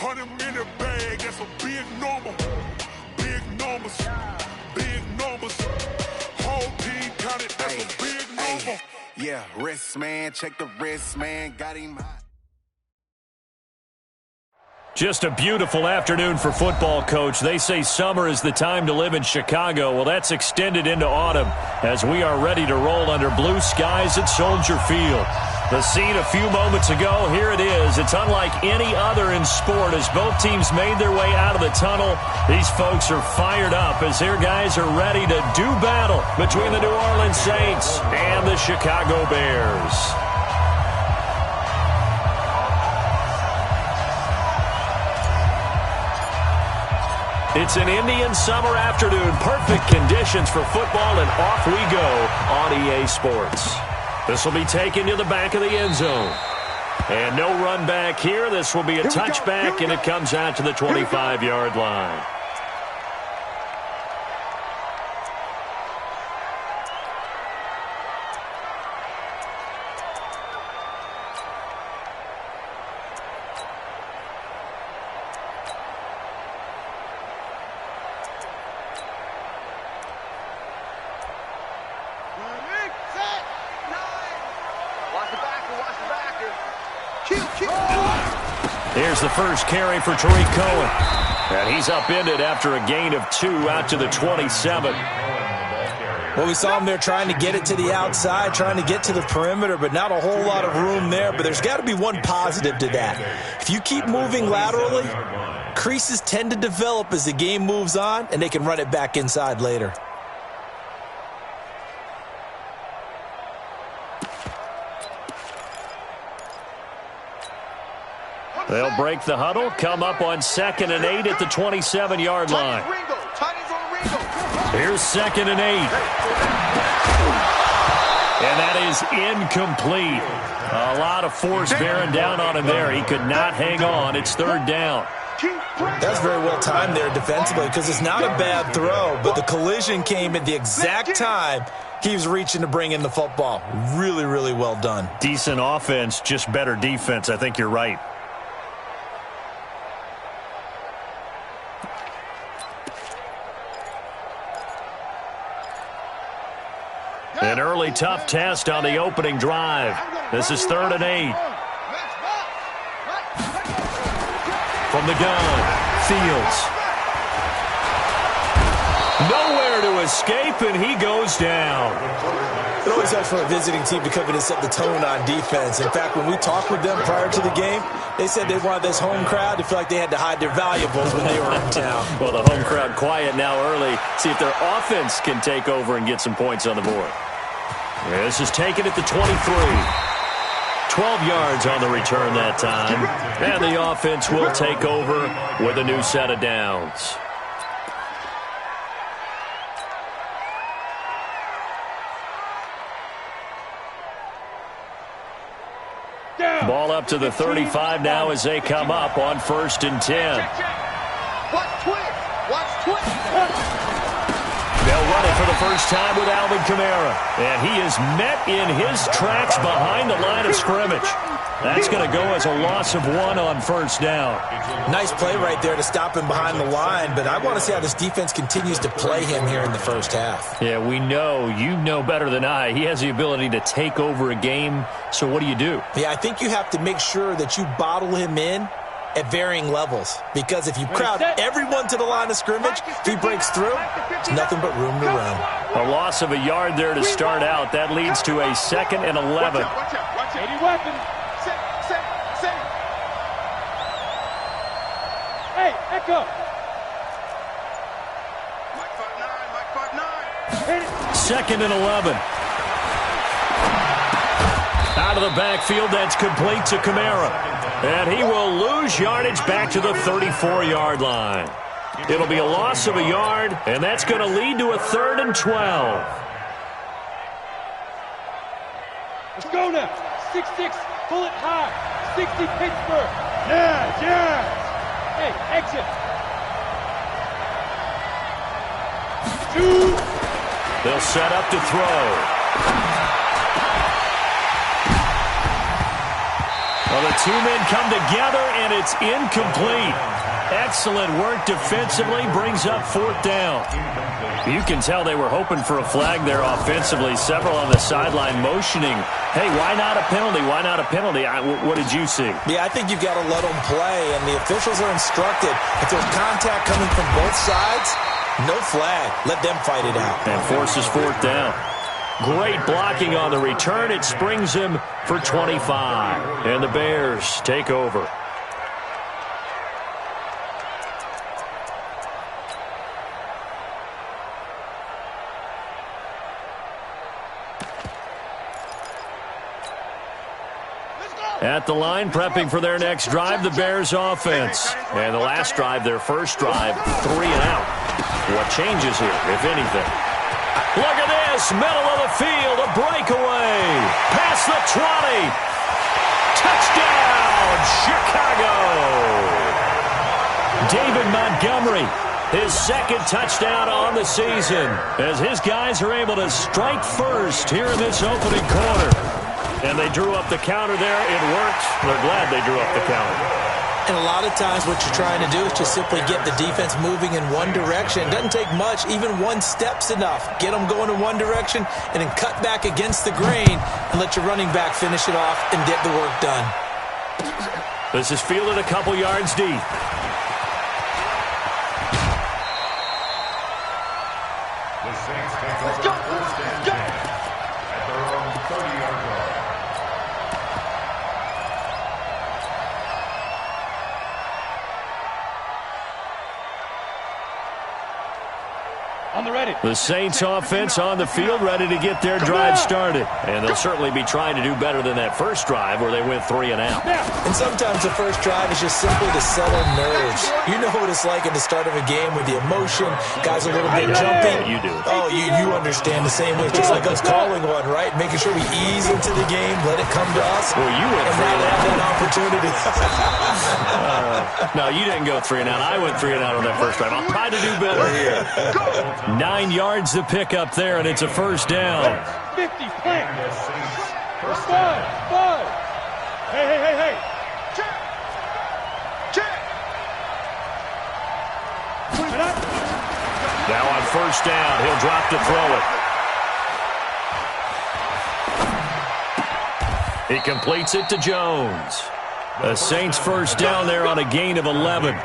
100-minute bag, that's a big number. Big numbers, big numbers. Whole team counted, that's a big number. Yeah, wrist man, check the wrist man, got him hot. Just a beautiful afternoon for football, Coach. They say summer is the time to live in Chicago. Well, that's extended into autumn as we are ready to roll under blue skies at Soldier Field. The scene a few moments ago, here it is. It's unlike any other in sport as both teams made their way out of the tunnel. These folks are fired up as their guys are ready to do battle between the New Orleans Saints and the Chicago Bears. It's an Indian summer afternoon. Perfect conditions for football, and off we go on EA Sports. This will be taken to the back of the end zone. And no run back here. This will be a touchback, and it comes out to the 25-yard line. Here's the first carry for Tariq Cohen. And he's upended after a gain of 2 out to the 27. Well, we saw him there trying to get it to the outside, trying to get to the perimeter, but not a whole lot of room there. But there's got to be one positive to that. If you keep moving laterally, creases tend to develop as the game moves on, and they can run it back inside later. They'll break the huddle, come up on 2nd and 8 at the 27-yard line. Here's 2nd and 8. And that is incomplete. A lot of force bearing down on him there. He could not hang on. It's 3rd down. That's very well timed there defensively because it's not a bad throw, but the collision came at the exact time he was reaching to bring in the football. Really, really well done. Decent offense, just better defense. I think you're right. An early tough test on the opening drive. This is 3rd and 8. From the gun, Fields. Nowhere to escape, and he goes down. It always helps for a visiting team to come in and set the tone on defense. In fact, when we talked with them prior to the game, they said they wanted this home crowd to feel like they had to hide their valuables when they were in town. Well, the home crowd quiet now early. See if their offense can take over and get some points on the board. This is taken at the 23. 12 yards on the return that time. And the offense will take over with a new set of downs. Ball up to the 35 now as they come up on 1st and 10. Watch twist. They'll run it for the first time with Alvin Kamara. And he is met in his tracks behind the line of scrimmage. That's going to go as a loss of 1 on 1st down. Nice play right there to stop him behind the line, but I want to see how this defense continues to play him here in the first half. Yeah, we know. You know better than I. He has the ability to take over a game, so what do you do? Yeah, I think you have to make sure that you bottle him in at varying levels, because if you crowd everyone to the line of scrimmage, if he breaks through, there's nothing but room to run. A loss of a yard there to start out. That leads to a 2nd and 11. Watch out. 80 weapons. Set. Hey, echo. Mike 5'9". 2nd and 11. Out of the backfield, that's complete to Kamara. And he will lose yardage back to the 34-yard line. It'll be a loss of a yard, and that's going to lead to a 3rd and 12. Let's go now. 6-6, pull it high. 60 Pittsburgh. Yeah. Hey, exit. 2. They'll set up to throw. Well, the 2 men come together, and it's incomplete. Excellent work defensively, brings up 4th down. You can tell they were hoping for a flag there offensively. Several on the sideline motioning, hey, why not a penalty? Why not a penalty? What did you see? Yeah, I think you've got to let them play, and the officials are instructed. If there's contact coming from both sides, no flag. Let them fight it out. And forces 4th down. Great blocking on the return. It springs him for 25. And the Bears take over. At the line, prepping for their next drive, the Bears offense. And the last drive, their first drive, 3 and out. What changes here, if anything? Look at this, middle of the field, a breakaway. Past the 20. Touchdown, Chicago. David Montgomery, his second touchdown on the season, as his guys are able to strike first here in this opening quarter. And they drew up the counter there. It worked. They're glad they drew up the counter. And a lot of times what you're trying to do is just simply get the defense moving in one direction. It doesn't take much. Even one step's enough. Get them going in one direction and then cut back against the grain and let your running back finish it off and get the work done. This is fielded a couple yards deep. Let's go. Let's go. At their own 30-yard line. On the ready. The Saints offense on the field, ready to get their drive started. And they'll certainly be trying to do better than that first drive where they went 3 and out. And sometimes the first drive is just simply to settle nerves. You know what it's like at the start of a game with the emotion, guys a little bit jumpy. You do. Oh, you understand the same way. It's just like us calling one, right? Making sure we ease into the game, let it come to us. Well, you went and 3 now and they out. have that opportunity. No, you didn't go 3 and out. I went 3 and out on that first drive. I'll try to do better here. 9 yards to pick up there, and it's a first down. 50, plant. 5. Hey. Check. Now on first down, he'll drop to throw it. He completes it to Jones. The Saints first down there on a gain of 11.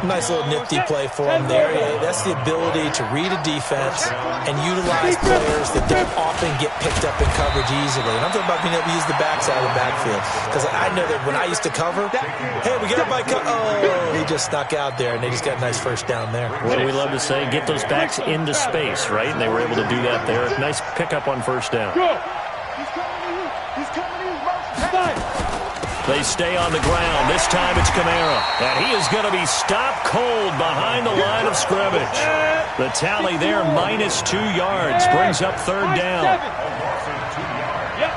Nice little nifty play for him there. Yeah, that's the ability to read a defense and utilize players that don't often get picked up in coverage easily. And I'm talking about being able to use the backside of the backfield. Because I know that when I used to cover, hey, we got a bike. Oh, he just snuck out there, and they just got a nice first down there. What do we love to say? Get those backs into space, right? And they were able to do that there. Nice pickup on first down. Go. He's coming to you. They stay on the ground. This time it's Kamara. And he is going to be stopped cold behind the line of scrimmage. The tally there, -2 yards. Brings up third down. Yes.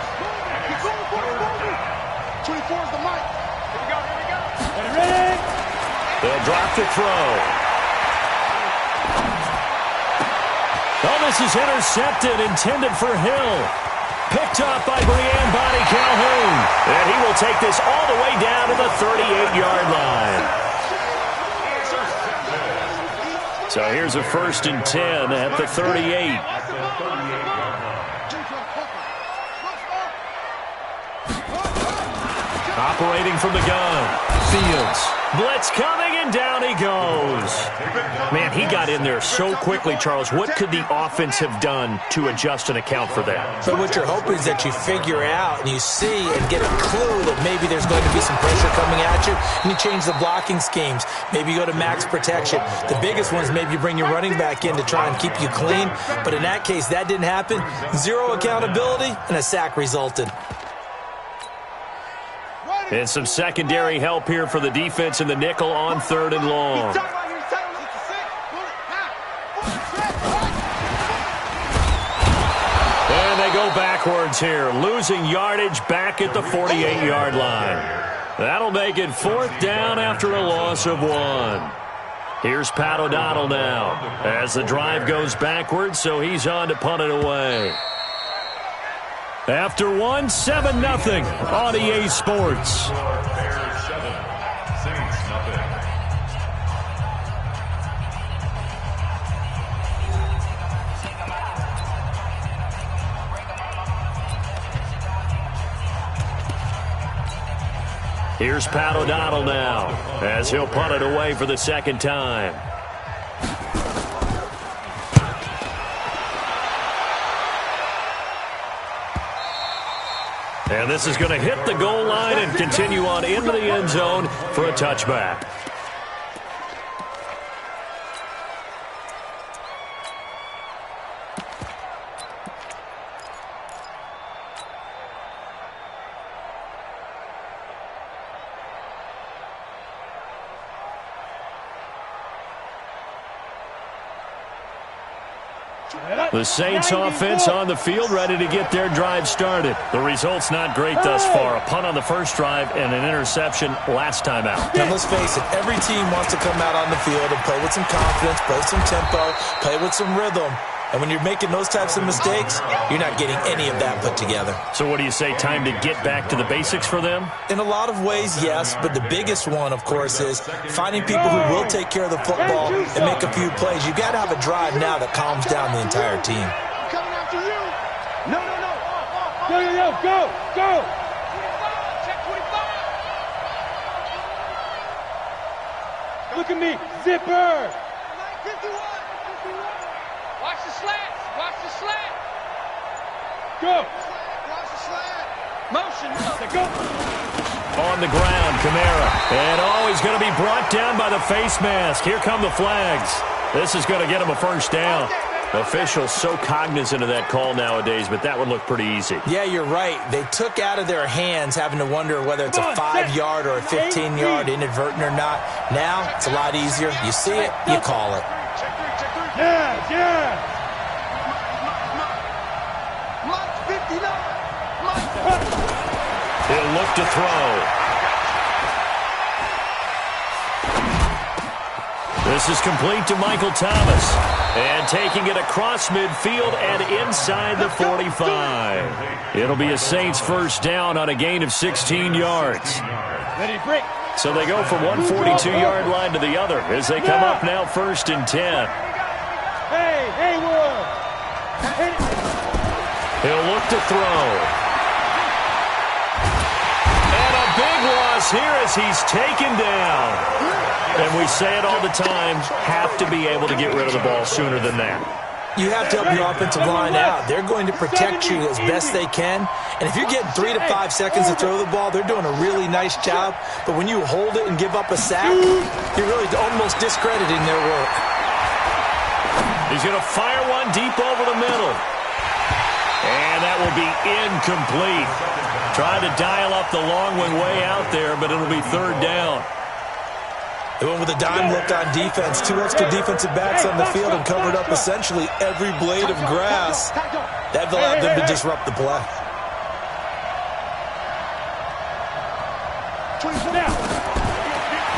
24 is the mic. Here we go. Ready. They'll drop the throw. Oh, this is intercepted, intended for Hill. Picked up by Brian Body Calhoun. And he will take this all the way down to the 38-yard line. So here's a 1st and 10 at the 38. Operating from the gun. Fields. Blitz coming, and down he goes. Man, he got in there so quickly, Charles. What could the offense have done to adjust and account for that? But what you're hoping is that you figure out and you see and get a clue that maybe there's going to be some pressure coming at you, and you change the blocking schemes. Maybe you go to max protection. The biggest one is maybe you bring your running back in to try and keep you clean. But in that case, that didn't happen. Zero accountability, and a sack resulted. And some secondary help here for the defense in the nickel on 3rd and long. And they go backwards here, losing yardage back at the 48-yard line. That'll make it 4th down after a loss of 1. Here's Pat O'Donnell now as the drive goes backwards, so he's on to punt it away. After 1, 7-0 on EA Sports. Here's Pat O'Donnell now as he'll punt it away for the second time. And this is going to hit the goal line and continue on into the end zone for a touchback. The Saints offense on the field, ready to get their drive started. The result's not great thus far. A punt on the first drive and an interception last time out. And let's face it, every team wants to come out on the field and play with some confidence, play some tempo, play with some rhythm. And when you're making those types of mistakes, you're not getting any of that put together. So what do you say, time to get back to the basics for them? In a lot of ways, yes, but the biggest one, of course, is finding people who will take care of the football and make a few plays. You've got to have a drive now that calms down the entire team. Coming after you. No. Go. Check 25. Look at me. Zipper. 51. Watch the slant. Go. Watch the slant. Motion. Go. On the ground, Kamara. And he's going to be brought down by the face mask. Here come the flags. This is going to get him a first down. Officials so cognizant of that call nowadays, but that would look pretty easy. Yeah, you're right. They took out of their hands having to wonder whether it's a 5-yard or a 15-yard inadvertent or not. Now, it's a lot easier. You see it, you call it. Yeah. He'll look to throw. This is complete to Michael Thomas. And taking it across midfield and inside the 45. It'll be a Saints first down on a gain of 16 yards. Ready, break. So they go from one 42-yard line to the other as they come up now first and 10. Hey, Haywood. He'll look to throw. And a big loss here as he's taken down. And we say it all the time, have to be able to get rid of the ball sooner than that. You have to help your offensive line out. They're going to protect you as best they can. And if you're getting 3 to 5 seconds to throw the ball, they're doing a really nice job. But when you hold it and give up a sack, you're really almost discrediting their work. He's going to fire one deep over the middle. And that will be incomplete. Trying to dial up the long one way out there, but it'll be third down. They went with a dime look on defense. 2 extra defensive backs on the field and covered up essentially every blade of grass. That allowed them to disrupt the play.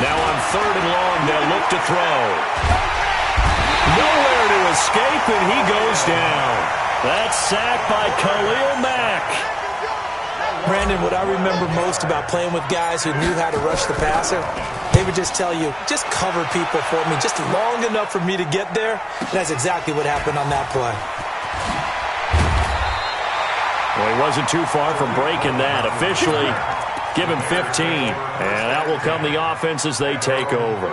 Now on third and long, they'll look to throw. Nowhere to escape, and he goes down. That's sacked by Khalil Mack. Brandon, what I remember most about playing with guys who knew how to rush the passer, they would just tell you, just cover people for me, just long enough for me to get there. And that's exactly what happened on that play. Well, he wasn't too far from breaking that. Officially, give him 15. And out will come the offense as they take over.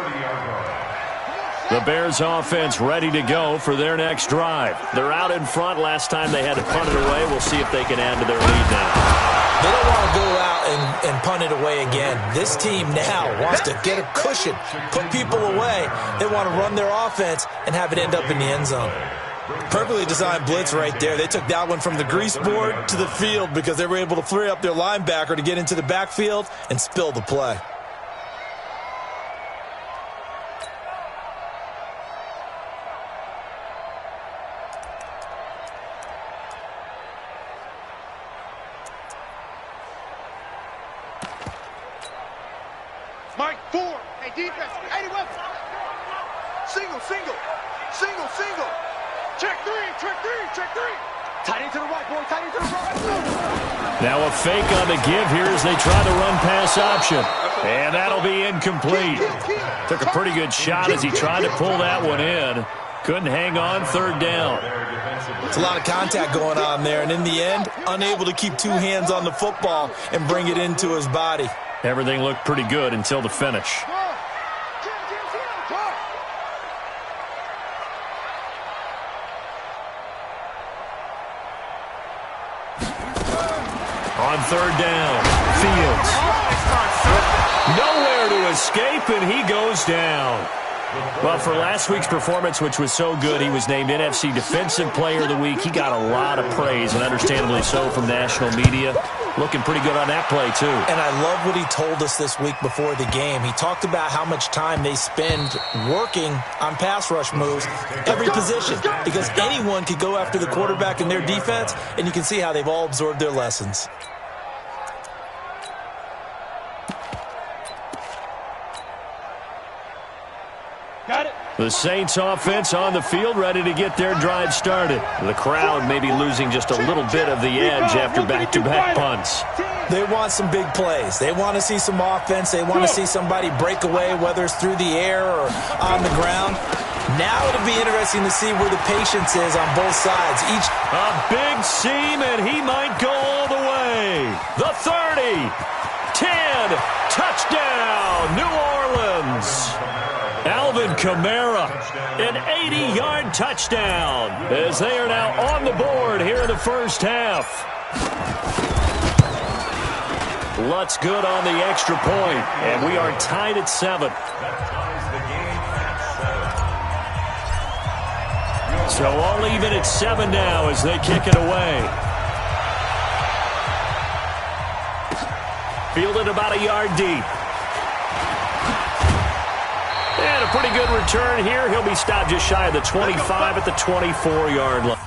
The Bears offense ready to go for their next drive. They're out in front. Last time they had to punt it away. We'll see if they can add to their lead now. They don't want to go out and punt it away again. This team now wants to get a cushion, put people away. They want to run their offense and have it end up in the end zone. Perfectly designed blitz right there. They took that one from the grease board to the field because they were able to free up their linebacker to get into the backfield and spill the play. Mike, 4. Hey, defense. 81. Single. Check 3. Tight end to the right, boy. Tight end to the right. Now a fake on the give here as they try the run-pass option. And that'll be incomplete. Took a pretty good shot as he tried to pull that one in. Couldn't hang on, third down. It's a lot of contact going on there, and in the end, unable to keep 2 hands on the football and bring it into his body. Everything looked pretty good until the finish. On third down, Fields. Nowhere to escape, and he goes down. Well, for last week's performance, which was so good, he was named NFC Defensive Player of the Week. He got a lot of praise, and understandably so, from national media. Looking pretty good on that play, too. And I love what he told us this week before the game. He talked about how much time they spend working on pass rush moves, every position, because anyone could go after the quarterback in their defense, and you can see how they've all absorbed their lessons. Got it. The Saints offense on the field, ready to get their drive started. The crowd may be losing just a little bit of the edge after back-to-back punts. They want some big plays. They want to see some offense. They want to see somebody break away, whether it's through the air or on the ground. Now it'll be interesting to see where the patience is on both sides. A big seam, and he might go all the way. The 30, 10, touchdown, New Orleans. Alvin Kamara, an 80-yard touchdown, as they are now on the board here in the first half. Lutz good on the extra point, and we are tied at 7. So all even at 7 now as they kick it away. Fielded about a yard deep. And a pretty good return here. He'll be stopped just shy of the 25 at the 24-yard line.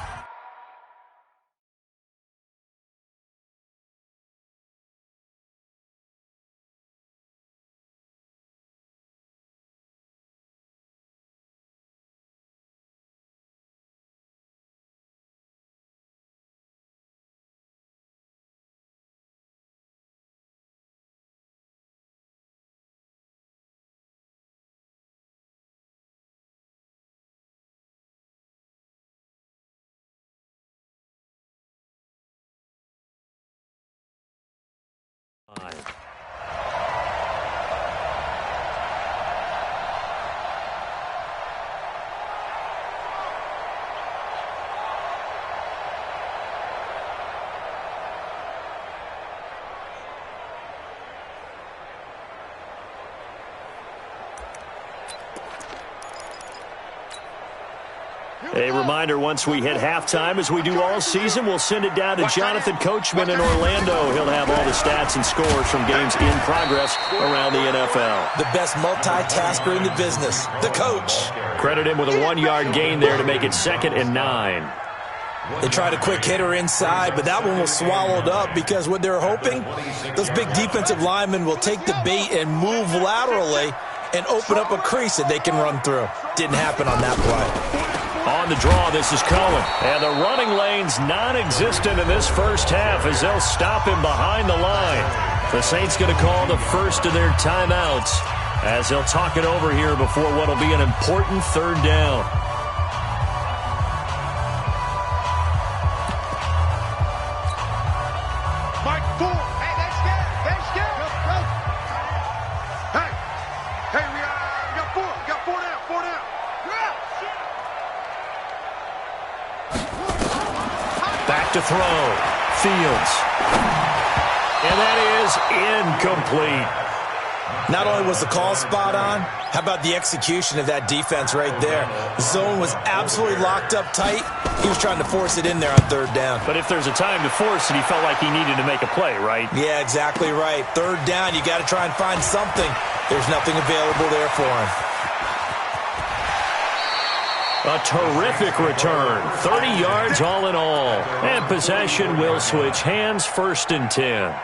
A reminder, once we hit halftime, as we do all season, we'll send it down to Jonathan Coachman in Orlando. He'll have all the stats and scores from games in progress around the NFL. The best multitasker in the business, the coach. Credit him with a 1-yard gain there to make it 2nd and 9. They tried a quick hitter inside, but that one was swallowed up because what they're hoping, those big defensive linemen will take the bait and move laterally and open up a crease that they can run through. Didn't happen on that play. On the draw, this is Cohen. And the running lane's non-existent in this first half as they'll stop him behind the line. The Saints going to call the first of their timeouts as they'll talk it over here before what will be an important 3rd down. To throw. Fields. And that is incomplete. Not only was the call spot on, how about the execution of that defense right there? The zone was absolutely locked up tight. He was trying to force it in there on 3rd down. But if there's a time to force it, he felt like he needed to make a play, right? Yeah, exactly right. 3rd down, you got to try and find something. There's nothing available there for him. A terrific return. 30 yards all in all. And possession will switch hands, 1st and 10.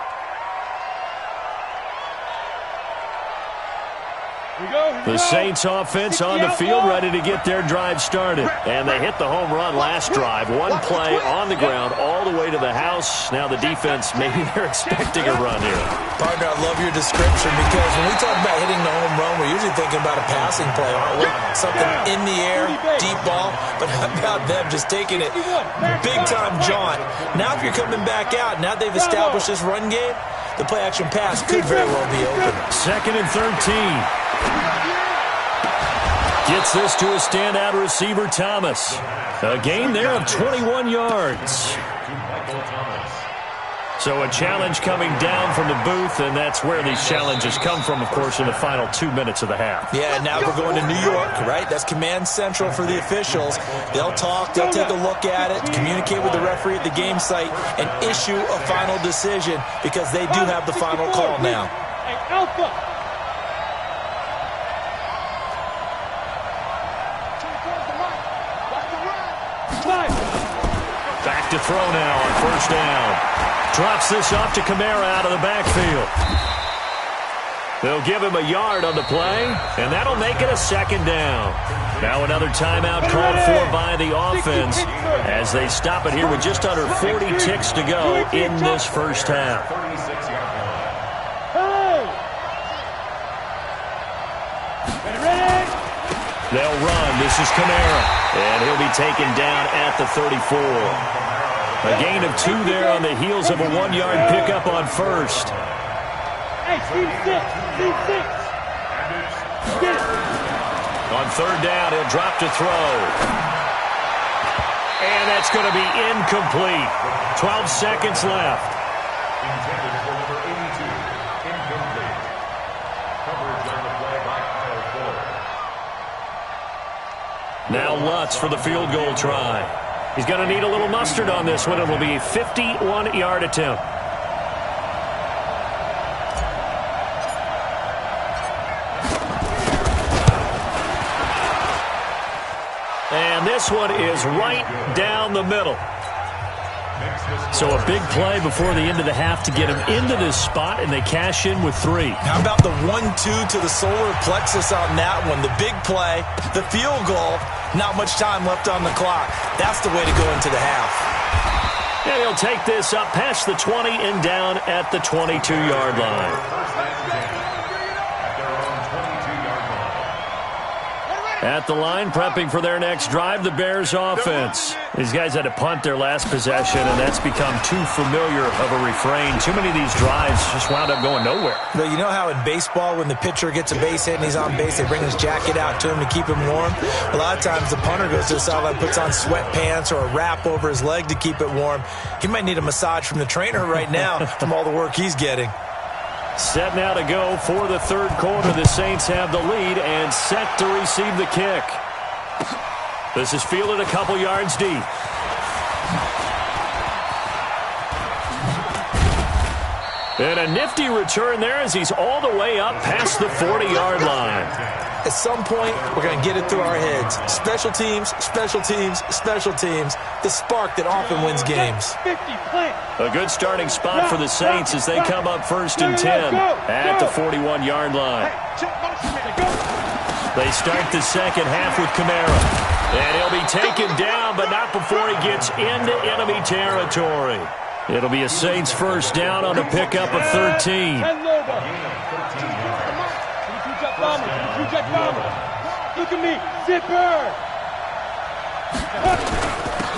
The Saints offense on the field ready to get their drive started. And they hit the home run last drive. One play on the ground all the way to the house. Now the defense, maybe they're expecting a run here. Partner, I love your description because when we talk about hitting the home run, we're usually thinking about a passing play, aren't we? Something in the air, deep ball. But how about them just taking it big-time jaunt? Now if you're coming back out, now they've established this run game, the play-action pass could very well be open. 2nd and 13. Gets this to a standout receiver, Thomas. A gain there of 21 yards. So a challenge coming down from the booth, and that's where these challenges come from, of course, in the final 2 minutes of the half. Yeah, now we're going to New York, right? That's command central for the officials. They'll talk, they'll take a look at it, communicate with the referee at the game site, and issue a final decision because they do have the final call now. Hey, Alpha! Back to throw now on 1st down. Drops this off to Kamara out of the backfield. They'll give him a yard on the play, and that'll make it a 2nd down. Now another timeout called for by the offense as they stop it here with just under 40 ticks to go in this first half. They'll run. This is Kamara, and he'll be taken down at the 34. A gain of 2 there on the heels of a 1-yard pickup on 1st. Hey, Steve 6. Get it. On 3rd down, he'll drop to throw. And that's going to be incomplete. 12 seconds left. Intended for number 82. Incomplete. Coverage on the play by Kyle Fuller. Now Lutz for the field goal try. He's going to need a little mustard on this one. It'll be a 51-yard attempt. And this one is right down the middle. So a big play before the end of the half to get him into this spot, and they cash in with 3. How about the 1-2 to the solar plexus on that one? The big play, the field goal, not much time left on the clock. That's the way to go into the half. And he'll take this up past the 20 and down at the 22-yard line. At the line, prepping for their next drive, the Bears offense. These guys had to punt their last possession, and that's become too familiar of a refrain. Too many of these drives just wound up going nowhere. But you know how in baseball, when the pitcher gets a base hit and he's on base, they bring his jacket out to him to keep him warm? A lot of times the punter goes to the sideline, puts on sweatpants or a wrap over his leg to keep it warm. He might need a massage from the trainer right now from all the work he's getting. Set now to go for the 3rd quarter. The Saints have the lead and set to receive the kick. This is fielded a couple yards deep. And a nifty return there as he's all the way up past the 40-yard line. At some point, we're going to get it through our heads. Special teams, special teams, special teams. The spark that often wins games. A good starting spot for the Saints as they come up 1st and 10 at the 41-yard line. They start the second half with Kamara. And he'll be taken down, but not before he gets into enemy territory. It'll be a Saints 1st down on the pickup of 13. Look at me, zipper!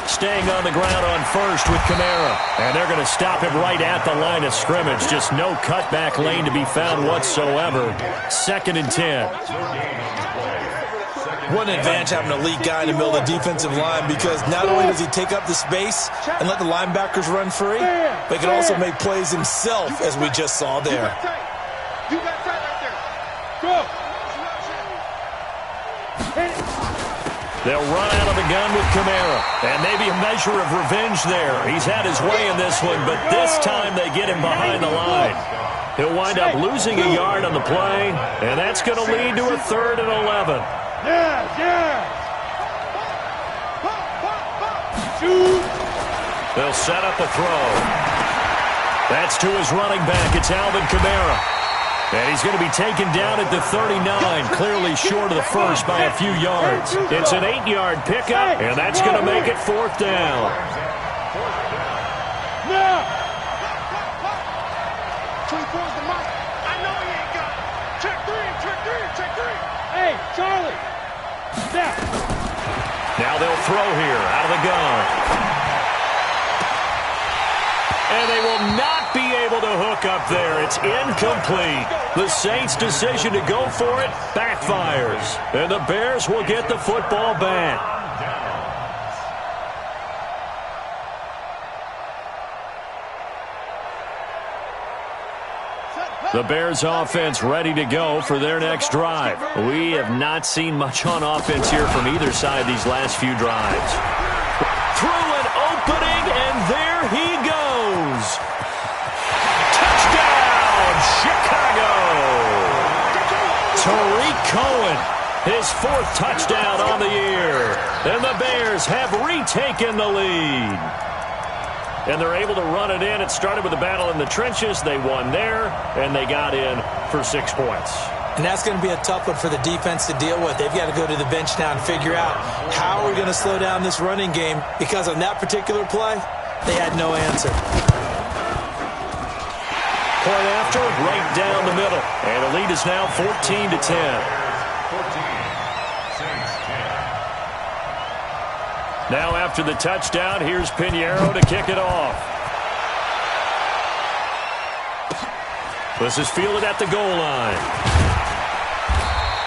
Staying on the ground on 1st with Kamara. And they're going to stop him right at the line of scrimmage. Just no cutback lane to be found whatsoever. 2nd and 10. One advantage having an elite guy in the middle of the defensive line because not only does he take up the space and let the linebackers run free, but he can also make plays himself, as we just saw there. You got tight right there. Go! They'll run out of the gun with Kamara. And maybe a measure of revenge there. He's had his way in this one, but this time they get him behind the line. He'll wind up losing a yard on the play, and that's going to lead to a 3rd and 11. Shoot! They'll set up a throw. That's to his running back. It's Alvin Kamara. And he's going to be taken down at the 39, clearly short of the 1st by a few yards. It's an 8-yard pickup, and that's going to make it 4th down. Now! Hey, Charlie! Now they'll throw here out of the gun. And they will not might be able to hook up there. It's incomplete. The Saints' decision to go for it backfires. And the Bears will get the football back. The Bears offense ready to go for their next drive. We have not seen much on offense here from either side these last few drives. Through an opening, and there he goes. Touchdown, Chicago! Tariq Cohen, his 4th touchdown on the year. And the Bears have retaken the lead. And they're able to run it in. It started with a battle in the trenches. They won there, and they got in for 6 points. And that's going to be a tough one for the defense to deal with. They've got to go to the bench now and figure out how are we going to slow down this running game, because on that particular play, they had no answer. Point after, right down the middle. And the lead is now 14-10. 14. Now after the touchdown, here's Pinheiro to kick it off. This is fielded at the goal line.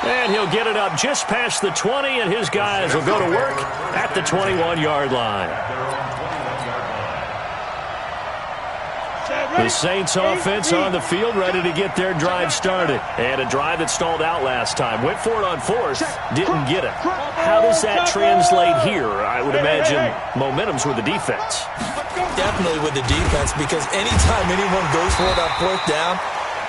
And he'll get it up just past the 20, and his guys will go to work at the 21-yard line. The Saints offense on the field ready to get their drive started. And a drive that stalled out last time. Went for it on 4th, didn't get it. How does that translate here? I would imagine momentum's with the defense. Definitely with the defense, because anytime anyone goes for it on 4th down,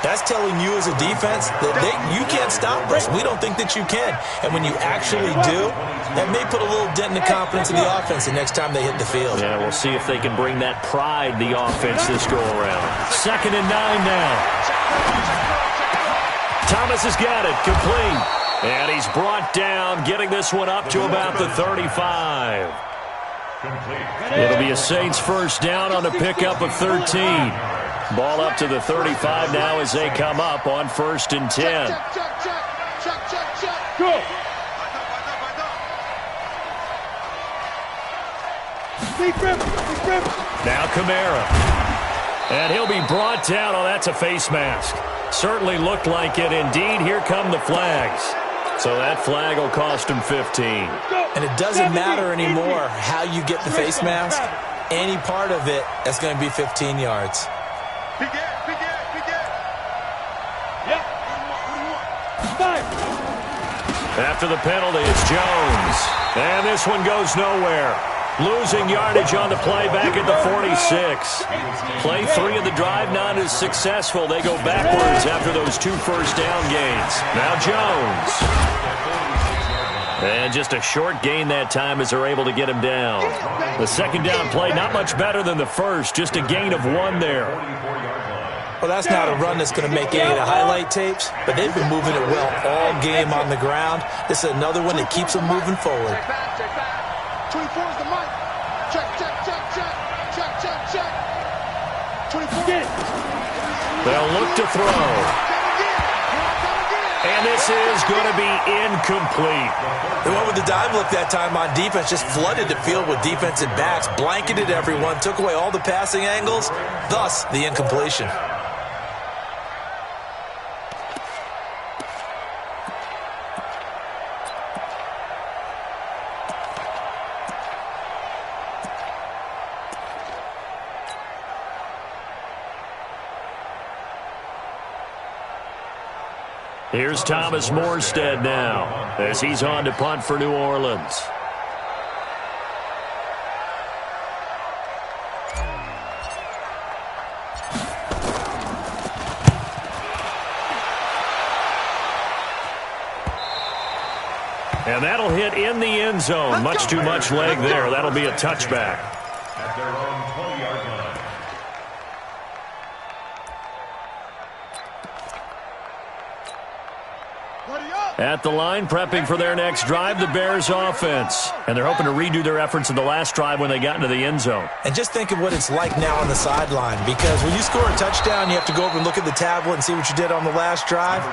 that's telling you as a defense that you can't stop us. We don't think that you can. And when you actually do, that may put a little dent in the confidence of the offense the next time they hit the field. Yeah, we'll see if they can bring that pride, the offense, this go-around. 2nd and 9 now. Thomas has got it, complete. And he's brought down, getting this one up to about the 35. It'll be a Saints first down on the pickup of 13. Ball up to the 35 now as they come up on 1st and 10. Go. Now Kamara. And he'll be brought down. Oh, that's a face mask. Certainly looked like it. Indeed, here come the flags. So that flag will cost him 15. And it doesn't matter anymore how you get the face mask. Any part of it, that's going to be 15 yards. After the penalty, it's Jones. And this one goes nowhere. Losing yardage on the play back at the 46. Play 3 of the drive not as successful. They go backwards after those 2 first down gains. Now Jones. And just a short gain that time as they're able to get him down. The 2nd down play, not much better than the first. Just a gain of 1 there. Well, that's not a run that's going to make any of the highlight tapes, but they've been moving it well all game on the ground. This is another one that keeps them moving forward. 24 is the mic. Check, check, check, check. Check, check, check. 24. They'll look to throw. And this is going to be incomplete. The one with the dime look that time on defense just flooded the field with defensive backs, blanketed everyone, took away all the passing angles, thus the incompletion. Here's Thomas Morstead now as he's on to punt for New Orleans. And that'll hit in the end zone. Much too much leg there. That'll be a touchback. At their own 20-yard line. At the line, prepping for their next drive, the Bears offense. And they're hoping to redo their efforts in the last drive when they got into the end zone. And just think of what it's like now on the sideline, because when you score a touchdown, you have to go over and look at the tablet and see what you did on the last drive.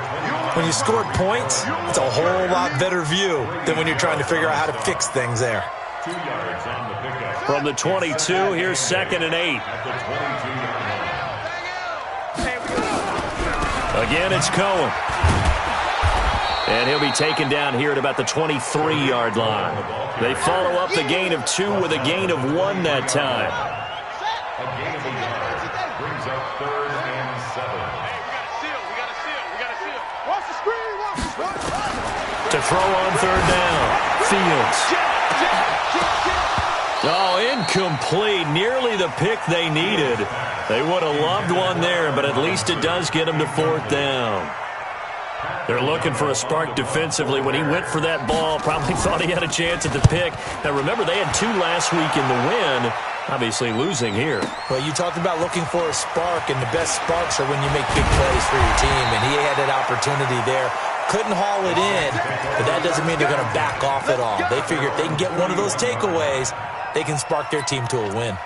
When you scored points, it's a whole lot better view than when you're trying to figure out how to fix things there. 2 yards on the pickup. From the 22, here's 2nd and 8. At the 22-yard line. Again, it's Cohen. And he'll be taken down here at about the 23-yard line. They follow up the gain of 2 with a gain of 1 that time. A gain of 1 yard brings up 3rd and 7. Hey, we got to seal. We got to seal. We got to seal. Watch the screen. Watch the screen. To throw on 3rd down. Fields. Oh, incomplete. Nearly the pick they needed. They would have loved one there, but at least it does get them to 4th down. They're looking for a spark defensively. When he went for that ball, probably thought he had a chance at the pick. Now, remember, they had 2 last week in the win. Obviously losing here. Well, you talked about looking for a spark, and the best sparks are when you make big plays for your team, and he had that opportunity there. Couldn't haul it in, but that doesn't mean they're going to back off at all. They figure if they can get one of those takeaways, they can spark their team to a win.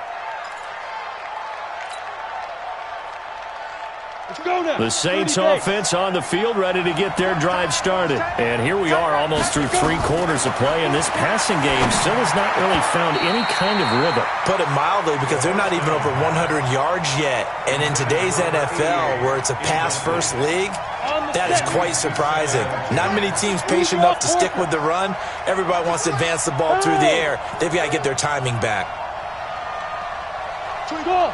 The Saints offense on the field, ready to get their drive started. And here we are almost through 3 quarters of play, and this passing game still has not really found any kind of rhythm. Put it mildly, because they're not even over 100 yards yet. And in today's NFL, where it's a pass-first league, that is quite surprising. Not many teams patient enough to stick with the run. Everybody wants to advance the ball through the air. They've got to get their timing back. Go!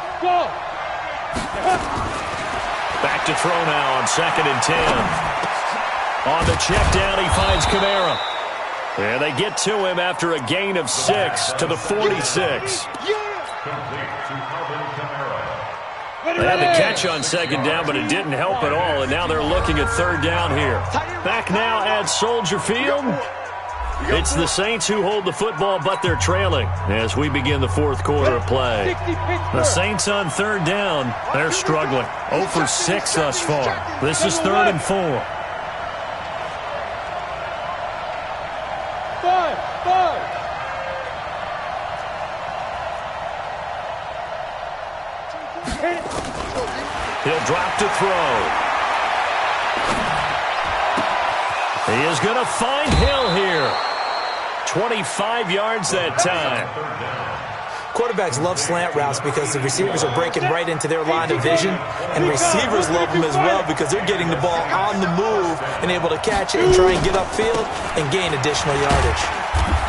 Back to throw now on 2nd and 10. On the check down, he finds Kamara. And they get to him after a gain of 6 to the 46. They had the catch on 2nd down, but it didn't help at all, and now they're looking at 3rd down here. Back now at Soldier Field. It's the Saints who hold the football, but they're trailing as we begin the 4th quarter of play. The Saints on 3rd down, they're struggling. 0 for 6 thus far. This is 3rd and 4. 5. He'll drop to throw. He is going to find Hill here. 25 yards that time. Quarterbacks love slant routes because the receivers are breaking right into their line of vision, and receivers love them as well because they're getting the ball on the move and able to catch it and try and get upfield and gain additional yardage.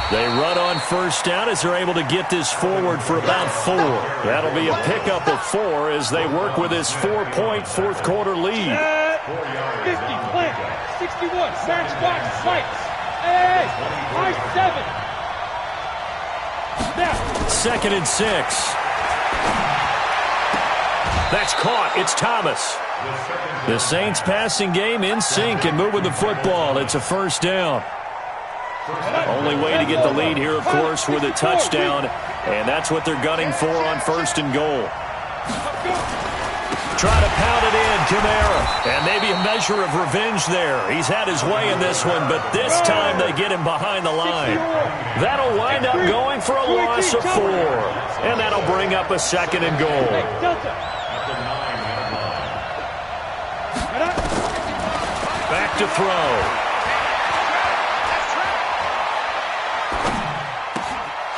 They run on 1st down as they're able to get this forward for about 4. That'll be a pickup of 4 as they work with this 4-point 4th quarter lead. 50, plant, 61, matchbox, sights. Hey, high 7. Now. 2nd and 6. That's caught. It's Thomas. The Saints passing game in sync and moving the football. It's a 1st down. Only way to get the lead here, of course, with a touchdown, and that's what they're gunning for on 1st and goal. Try to pound it in, Kamara, and maybe a measure of revenge there. He's had his way in this one, but this time they get him behind the line. That'll wind up going for a loss of 4, and that'll bring up a 2nd and goal. Back to throw.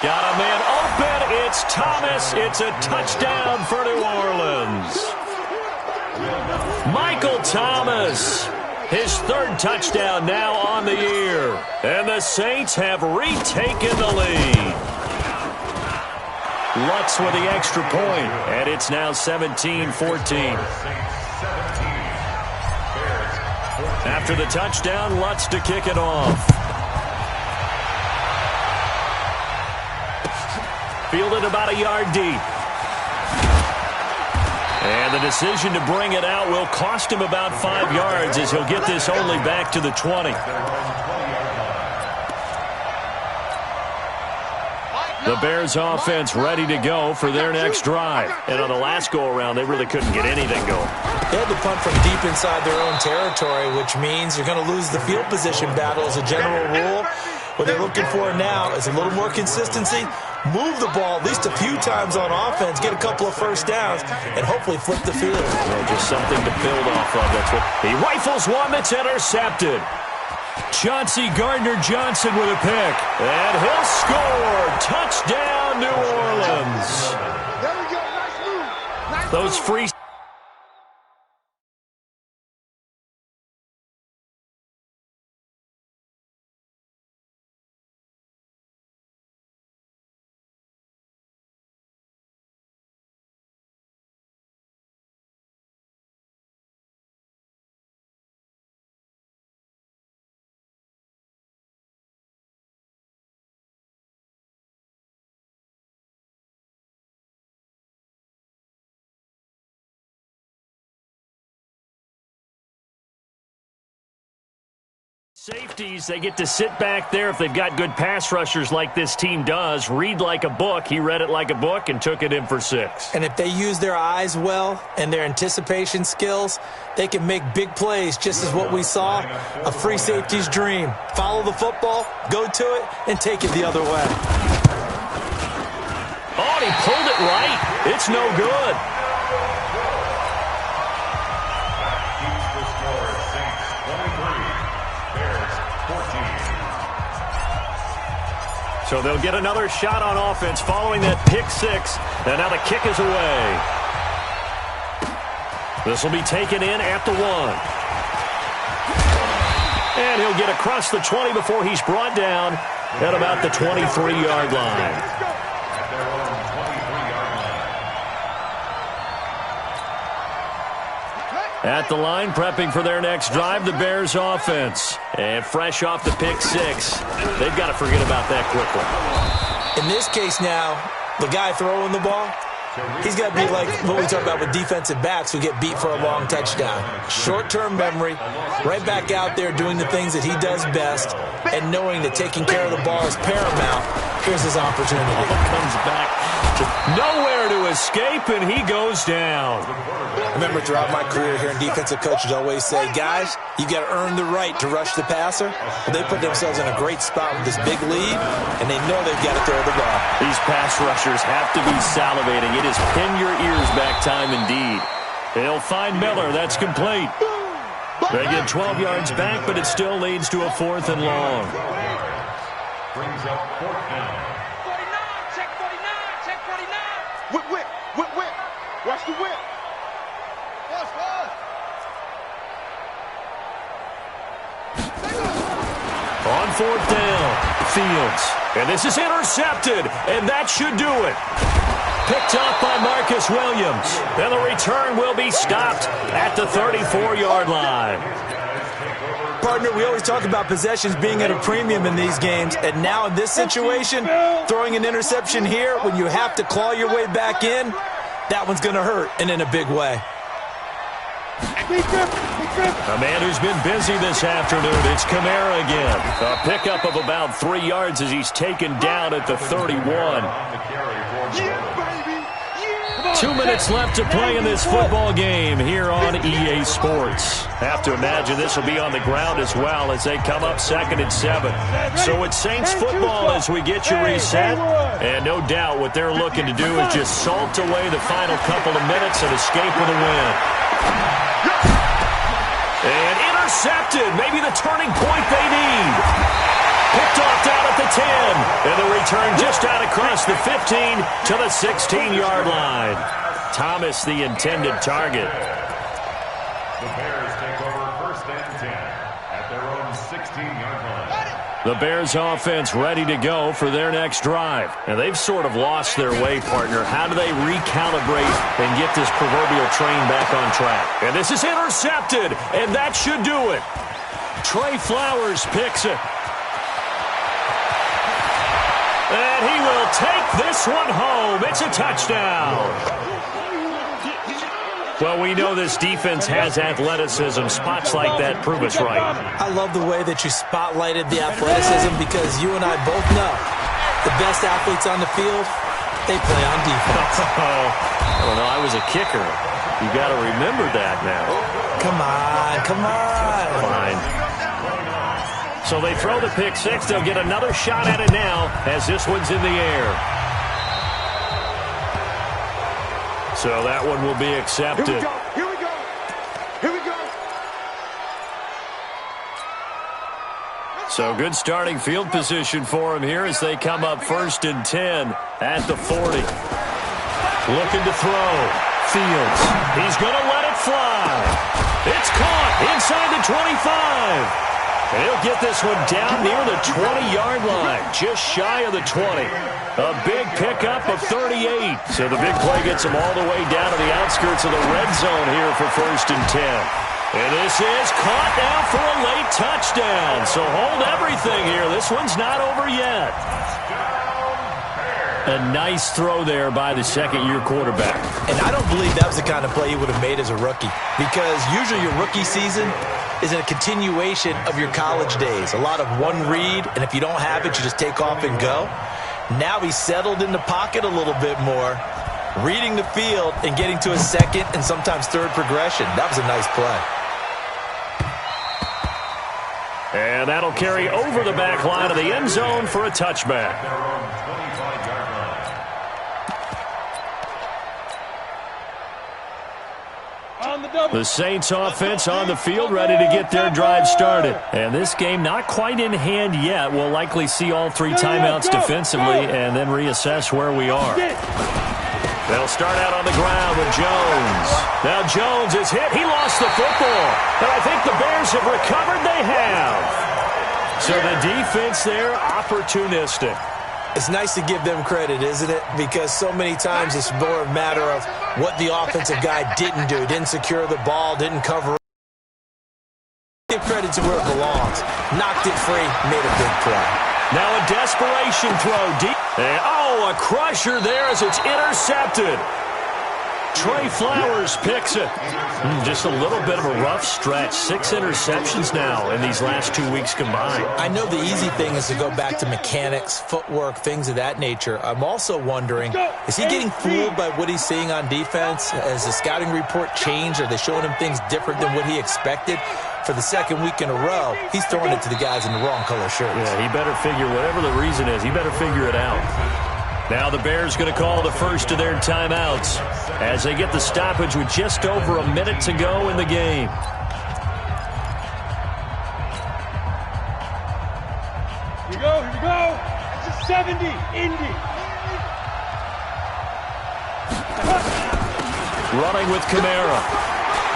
Got a man open. It's Thomas. It's a touchdown for New Orleans. Michael Thomas, his 3rd touchdown now on the year. And the Saints have retaken the lead. Lutz with the extra point, and it's now 17-14. After the touchdown, Lutz to kick it off. Fielded about a yard deep. And the decision to bring it out will cost him about 5 yards as he'll get this only back to the 20. The Bears offense ready to go for their next drive. And on the last go-around, they really couldn't get anything going. They had to punt from deep inside their own territory, which means you're going to lose the field position battle as a general rule. What they're looking for now is a little more consistency, move the ball at least a few times on offense, get a couple of 1st downs, and hopefully flip the field. Yeah, just something to build off of. That's what he rifles one that's intercepted. Chauncey Gardner-Johnson with a pick, and he'll score. Touchdown, New Orleans. There we go. Nice move. Nice Those move. free Safeties, they get to sit back there if they've got good pass rushers like this team does. Read like a book. He read it like a book and took it in for 6. And if they use their eyes well and their anticipation skills, they can make big plays, just as what we saw, a free safety's dream. Follow the football, go to it, and take it the other way. Oh, and he pulled it right. It's no good. So they'll get another shot on offense following that pick 6. And now the kick is away. This will be taken in at the 1. And he'll get across the 20 before he's brought down at about the 23-yard line. At the line, prepping for their next drive, the Bears offense. And fresh off the pick 6, they've got to forget about that quickly. In this case now, the guy throwing the ball, he's got to be like what we talk about with defensive backs who get beat for a long touchdown. Short-term memory, right back out there doing the things that he does best, and knowing that taking care of the ball is paramount. Here's his opportunity. Comes back to nowhere to escape, and he goes down. I remember throughout my career hearing defensive coaches always say, guys, you got to earn the right to rush the passer. Well, they put themselves in a great spot with this big lead, and they know they've got to throw the ball. These pass rushers have to be salivating. It is pin your ears back time indeed. They'll find Miller. That's complete. They get 12 yards back, but it still leads to a 4th and long. Brings up 4th down. 49, check 49, check 49. Whip, whip, whip, whip. Watch the whip. On 4th down, Fields. And this is intercepted, and that should do it. Picked off by Marcus Williams. And the return will be stopped at the 34-yard line. Partner, we always talk about possessions being at a premium in these games, and now in this situation, throwing an interception here when you have to claw your way back in, that one's going to hurt, and in a big way. A man who's been busy this afternoon, it's Kamara again. A pickup of about 3 yards as he's taken down at the 31. 2 minutes left to play in this football game here on EA Sports. Have to imagine this will be on the ground as well as they come up 2nd and 7. So it's Saints football as we get you reset. And no doubt what they're looking to do is just salt away the final couple of minutes and escape with a win. And intercepted, maybe the turning point they need. Picked off down at the 10. And the return just out across the 15 to the 16-yard line. Thomas, the intended target. The Bears take over 1st and 10 at their own 16-yard line. The Bears offense ready to go for their next drive. And they've sort of lost their way, partner. How do they recalibrate and get this proverbial train back on track? And this is intercepted, and that should do it. Trey Flowers picks it. And he will take this one home. It's a touchdown. Well, we know this defense has athleticism. Spots like that prove us right. I love the way that you spotlighted the athleticism because you and I both know the best athletes on the field, they play on defense. I don't know. I was a kicker. You got to remember that now. Come on, come on. Fine. So they throw the pick 6. They'll get another shot at it now as this one's in the air. So that one will be accepted. Here we go. Here we go. Here we go. So good starting field position for him here as they come up 1st and 10 at the 40. Looking to throw. Fields. He's going to let it fly. It's caught inside the 25. And he'll get this one down near the 20-yard line, just shy of the 20. A big pickup of 38. So the big play gets him all the way down to the outskirts of the red zone here for 1st and 10. And this is caught now for a late touchdown. So hold everything here. This one's not over yet. A nice throw there by the second-year quarterback. And I don't believe that was the kind of play he would have made as a rookie because usually your rookie season, is a continuation of your college days. A lot of one read, and if you don't have it, you just take off and go. Now he's settled in the pocket a little bit more, reading the field and getting to a second and sometimes third progression. That was a nice play. And that'll carry over the back line of the end zone for a touchback. The Saints offense on the field, ready to get their drive started. And this game not quite in hand yet. We'll likely see all three timeouts defensively and then reassess where we are. They'll start out on the ground with Jones. Now Jones is hit. He lost the football. And I think the Bears have recovered. They have. So the defense there, opportunistic. It's nice to give them credit, isn't it? Because so many times it's more a matter of what the offensive guy didn't do. Didn't secure the ball, didn't cover it. Give credit to where it belongs. Knocked it free, made a big play. Now a desperation throw deep. And, oh, a crusher there as it's intercepted. Trey Flowers picks it. Just a little bit of a rough stretch. 6 interceptions now in these last 2 weeks combined. I know the easy thing is to go back to mechanics, footwork, things of that nature. I'm also wondering, is he getting fooled by what he's seeing on defense? Has the scouting report changed? Are they showing him things different than what he expected? For the second week in a row, he's throwing it to the guys in the wrong color shirts. Yeah, he better figure, whatever the reason is, he better figure it out. Now the Bears going to call the first of their timeouts as they get the stoppage with just over a minute to go in the game. Here we go. This is 70, Indy. Running with Kamara.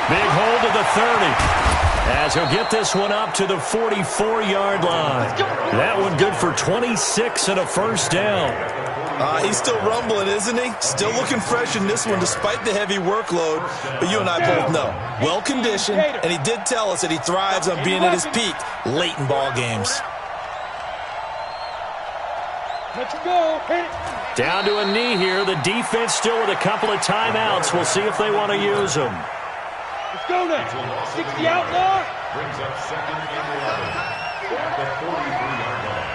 Big hold to the 30. As he'll get this one up to the 44-yard line. That one good for 26 and a first down. He's still rumbling, isn't he? Still looking fresh in this one despite the heavy workload. But you and I both know, well-conditioned, and he did tell us that he thrives on being at his peak late in ball games. Let's go. Down to a knee here. The defense still with a couple of timeouts. We'll see if they want to use them. Let's go now. 60 outlaw. Brings up second and 11 at the 43-yard line.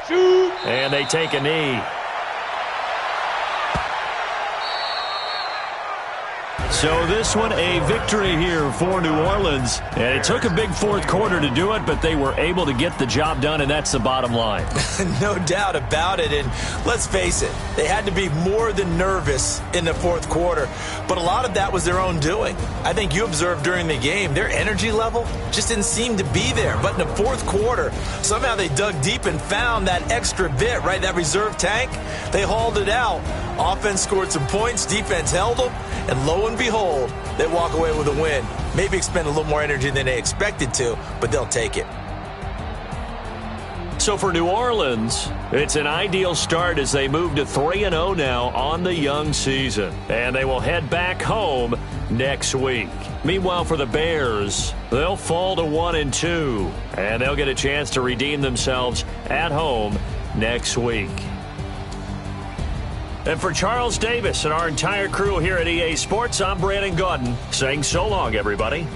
Shoot. And they take a knee. So this one a victory here for New Orleans. And it took a big fourth quarter to do it, but they were able to get the job done, and that's the bottom line. No doubt about it. And let's face it, they had to be more than nervous in the fourth quarter. But a lot of that was their own doing. I think you observed during the game, their energy level just didn't seem to be there. But in the fourth quarter, somehow they dug deep and found that extra bit, right, that reserve tank. They hauled it out. Offense scored some points, defense held them, and lo and behold, they walk away with a win. Maybe expend a little more energy than they expected to, but they'll take it. So for New Orleans, it's an ideal start as they move to 3-0 now on the young season. And they will head back home next week. Meanwhile, for the Bears, they'll fall to 1-2. And they'll get a chance to redeem themselves at home next week. And for Charles Davis and our entire crew here at EA Sports, I'm Brandon Gaudin saying so long, everybody.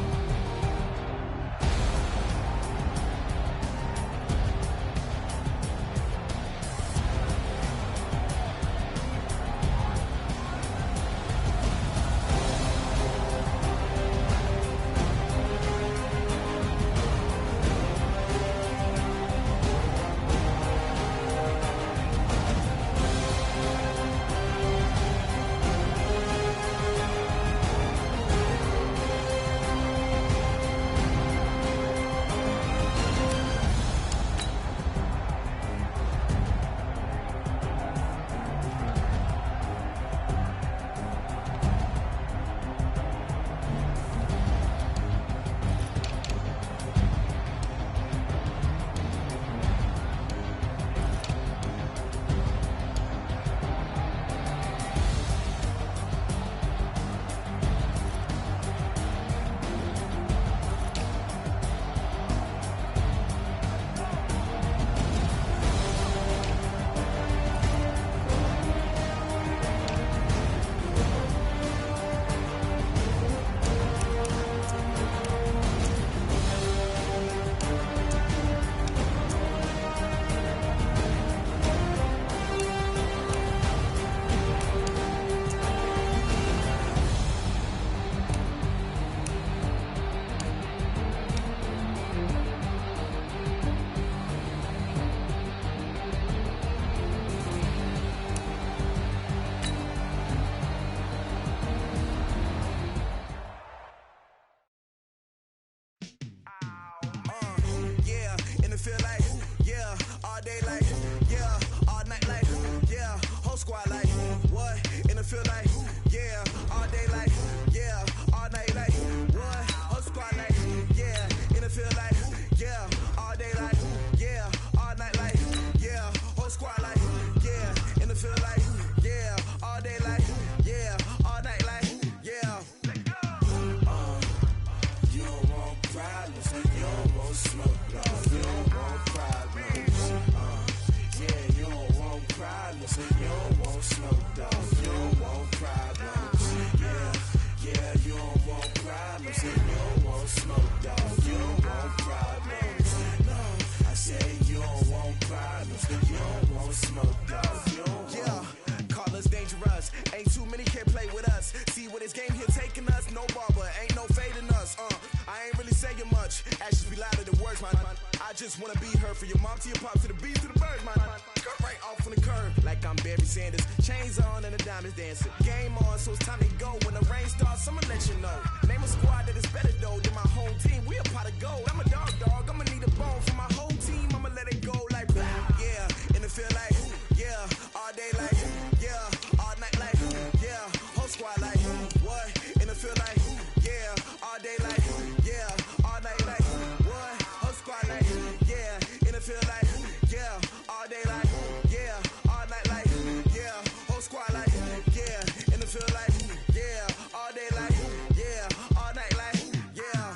Ain't too many can play with us. See where this game here taking us? No barber, ain't no fading us. I ain't really saying much. Actions be louder than words, man. I just wanna be heard from your mom to your pop to the beat to the birds, man. Cut right off on the curb, like I'm Barry Sanders. Chains on and the diamonds dancing. Game on, so it's time to go. When the rain starts, I'ma let you know. Name a squad that is better though than my home team. We a pot of gold. I'm a dog. I'ma need a bone for my whole team. I'ma let it go like yeah. And it feel like yeah. All day like yeah. All night like yeah. Whole squad like what? And it feel like yeah. All day like yeah. All night like what? Whole squad like yeah. And it feel like yeah. All day like yeah. All night like yeah. Whole squad like yeah. And it feel like yeah. All day like yeah. All night like yeah.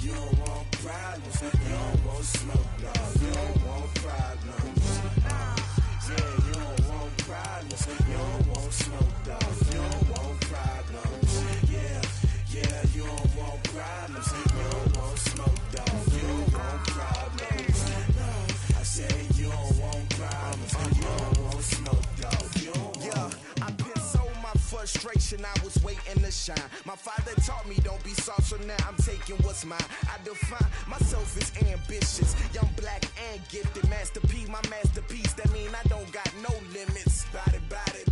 You don't want problems. You don't want smoke, no. You don't want problems. Yeah, you don't want problems. You don't want smoke, dog. You don't want problems. Yeah, you don't want problems. You don't want smoke, dog. You don't want problems. No, I said you don't want problems. You don't want smoke, dog. You don't want. Yeah, I've been so my frustration. I was waiting to shine. My father taught me don't be soft, so now I'm taking what's mine. I define myself as ambitious, young, black, and gifted. Master P, my masterpiece. That mean I don't got no limits. Bout it,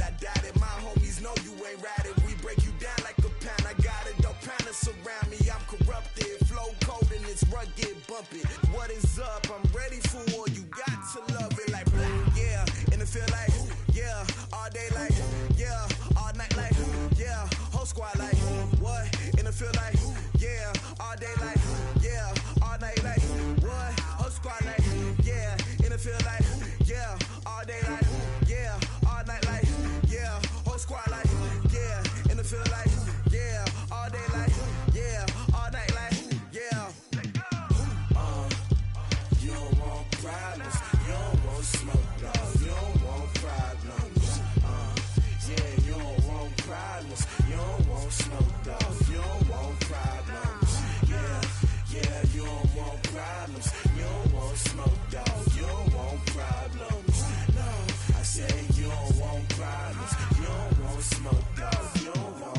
I doubt it. My homies know you ain't ratted. We break you down like a pound. I got it, don't panic surround me. I'm corrupted, flow cold and it's rugged, bumpy. What is up? I'm ready for war. You got to love it like black, yeah. And it feel like yeah. All day like yeah. All night like yeah. Whole squad like what? And it feel like yeah. All day like yeah. All night like what? Whole squad like yeah. And it feel like yeah. All day like yeah. All night like yeah. Whole squad like yeah. And it feel like yeah. All day like yeah. All night like yeah. You don't want problems. You don't want smoke, no. You don't want problems. Yeah, you don't want problems. You don't want smoke, dog. You don't want problems. Yeah, you don't want problems. You don't want smoke, dog. You don't want problems. No, I said you don't want problems. You don't want smoke, dog. You don't want.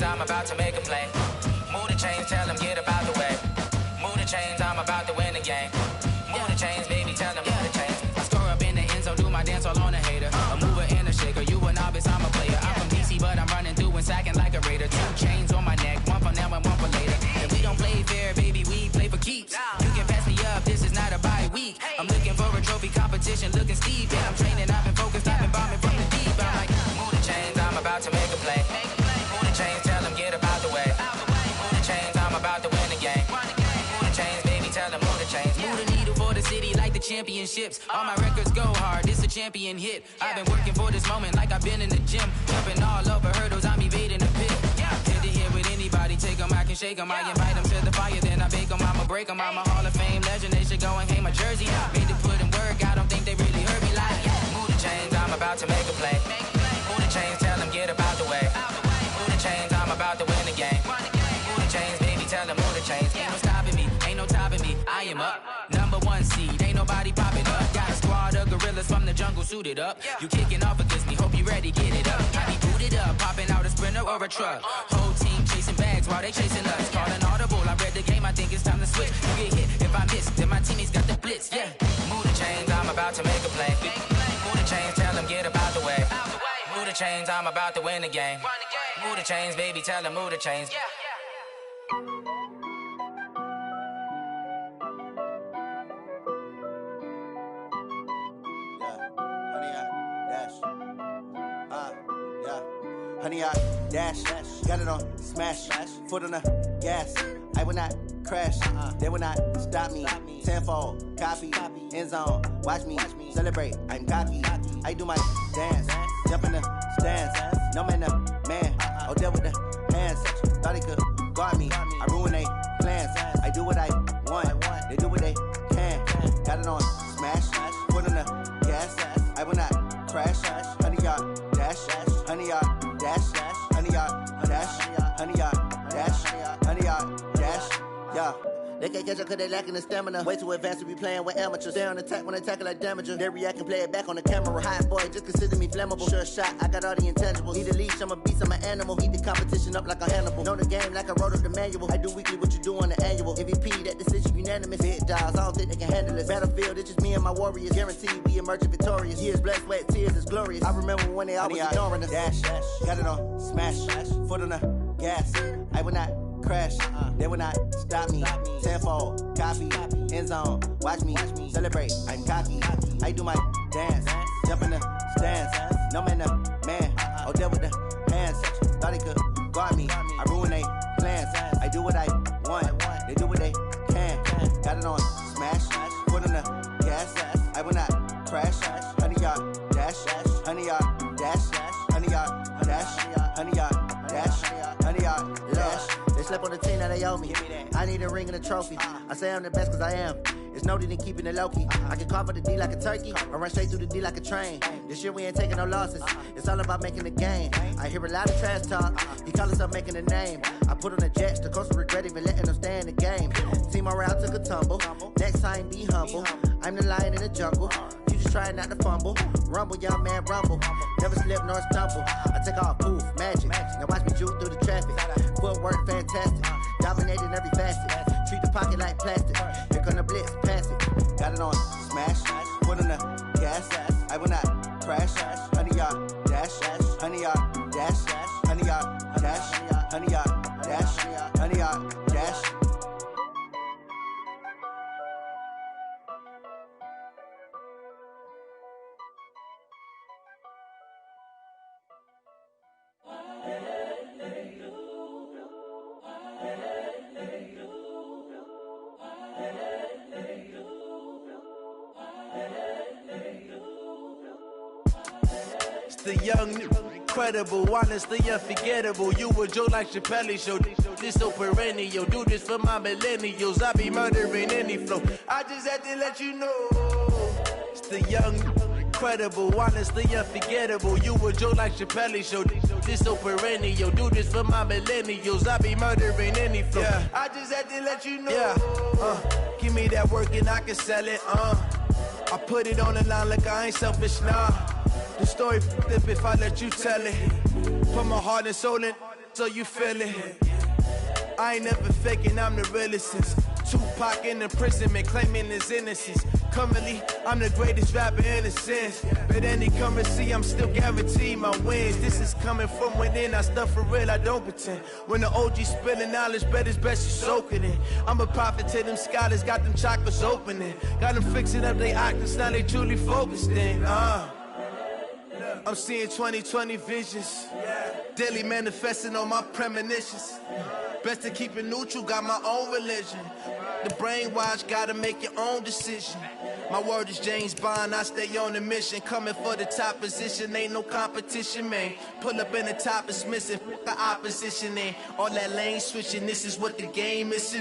I'm about to make a play. Move the chains, tell them get up out the way. Move the chains, I'm about to win the game. Move the chains, baby, tell them move the chains. I score up in the end zone, do my dance all on a hater. A mover and a shaker, you a novice, I'm a player. I'm from DC, but I'm running through and sacking like a raider. 2 chains on my neck, one for now and one for later. And we don't play fair, baby, we play for keeps. You can pass me up, this is not a bye week. I'm looking for a trophy competition, looking steep. And I'm training, I've been focused, I've been bombing from the deep. I'm like, move the chains, I'm about to make a play. Move the chains, tell them get up out the way. Move the chains, I'm about to win the game. Move the chains, baby, tell them move the chains. Move the needle for the city like the championships. All my records go hard, this a champion hit. I've been working for this moment like I've been in the gym. Jumping all over hurdles, I'm evading the pit. Head to head with anybody, take them, I can shake them. I invite them to the fire, then I bake them, I'ma break them. I'm a Hall of Fame legend, they should go and hang my jersey. Made to put in work, I don't think they really heard me like move the chains, I'm about to make a play. Move the chains, tell them get up out the way. Move the chains, I'm about to win the game. Move the chains, baby, tell them move the chains. Ain't no stopping me, ain't no topping me, I am up. #1 seed, ain't nobody popping up. Got a squad of gorillas from the jungle suited up. You kicking off against me, hope you ready, get it up. I be booted up, popping out a Sprinter or a truck. Whole team chasing bags while they chasing us. Calling audible, I read the game, I think it's time to switch. You get hit, if I miss, then my teammates got the blitz, yeah. Move the chains, I'm about to make a play. Move the chains, tell them get up out the way. Move the chains, I'm about to win the game. Move the chains, baby, tell them move the chains. Honey, dash. honey, I dash. Got it on smash. Foot on the gas. I will not crash. They will not stop me. Tenfold, copy, end zone. Watch me celebrate. I'm cocky. I do my dance. Jump in the stands. No man, the man. Oh, there with the hands. Thought he could guard me. I ruin they plans. I do what I want. They do what they can. Got it on smash. Foot on the gas. I will not crash. Honey, yard dash. Honey, yard dash. Honey, yard dash. Honey, yard dash. Honey, yard dash. Yeah. They can't catch up cause they lacking the stamina. Way too advanced to be playing with amateurs. They on attack when they tackle like damager. They react and play it back on the camera. Hot boy, just consider me flammable. Sure shot, I got all the intangibles. Need a leash, I'm a beast, I'm an animal. Eat the competition up like a Hannibal. Know the game like I wrote up the manual. I do weekly what you do on the annual. MVP, that decision unanimous. Big dials, I don't think they can handle it. Battlefield, it's just me and my warriors. Guaranteed we emerge victorious. Years, blood, sweat, tears, it's glorious. I remember when they always ignoring us. Dash, got it on smash. Foot on the gas. I will not crash. They will not stop me. Tenfold, copy, end zone. Watch me celebrate. I'm cocky. I do my dance. Jump in the stands. No man, the man. Oh, there with the hands. Thought he could guard me. I ruin they plans. I do what I want. They do what they can. Got it on smash. Foot on the gas. I will not crash. Honey, yard dash. Honey, yard dash. Honey, yard dash. Honey, yard dash. Honey, yard dash. They slept on the team that they owe me. I need a ring and a trophy. I say I'm the best cause I am. It's no need in keeping it low-key. I can carve up the D like a turkey or run straight through the D like a train. This year we ain't taking no losses. It's all about making the game. I hear a lot of trash talk. He call himself making a name. I put on the Jets. The coach will regret even letting them stay in the game. Team morale took a tumble. Next time be humble. I'm the lion in the jungle. You just trying not to fumble. Rumble, young man, rumble. Never slip nor stumble. I take off, poof, magic. Now watch me juke through the traffic. Footwork fantastic. Dominating every facet. Treat the pocket like plastic. Here come the blitz, pass it. Got it on smash. Foot on the gas. I will not crash. Honey, yard dash. Honey, yard dash. Honey, yard dash. Honey, yard dash. Honey, yard dash. The young, incredible, honestly unforgettable. You a Joe like Chappelle show. This so perennial. Do this for my millennials. I be murdering any flow. I just had to let you know. It's the young, incredible, honestly unforgettable. You a Joe like Chappelle show. This so perennial. Do this for my millennials. I be murdering any flow. Yeah. I just had to let you know. Yeah. Give me that work and I can sell it. I put it on the line like I ain't selfish, nah. The story flip if I let you tell it. Put my heart and soul in so you feel it. I ain't never faking, I'm the realest since Tupac in imprisonment, claiming his innocence. Currently, I'm the greatest rapper in a sense. But any currency, I'm still guaranteed my wins. This is coming from within, I stuff for real, I don't pretend. When the OG spilling knowledge, bet it's best you soak it in. I'm a prophet to them scholars, got them chakras opening. Got them fixing up they octaves, now they truly focused in. I'm seeing 2020 visions. Daily manifesting on my premonitions. Best to keep it neutral, got my own religion. The brainwash, gotta make your own decision. My word is James Bond, I stay on the mission. Coming for the top position, ain't no competition, man. Pull up in the top, it's missing, the opposition ain't. All that lane switching, this is what the game is.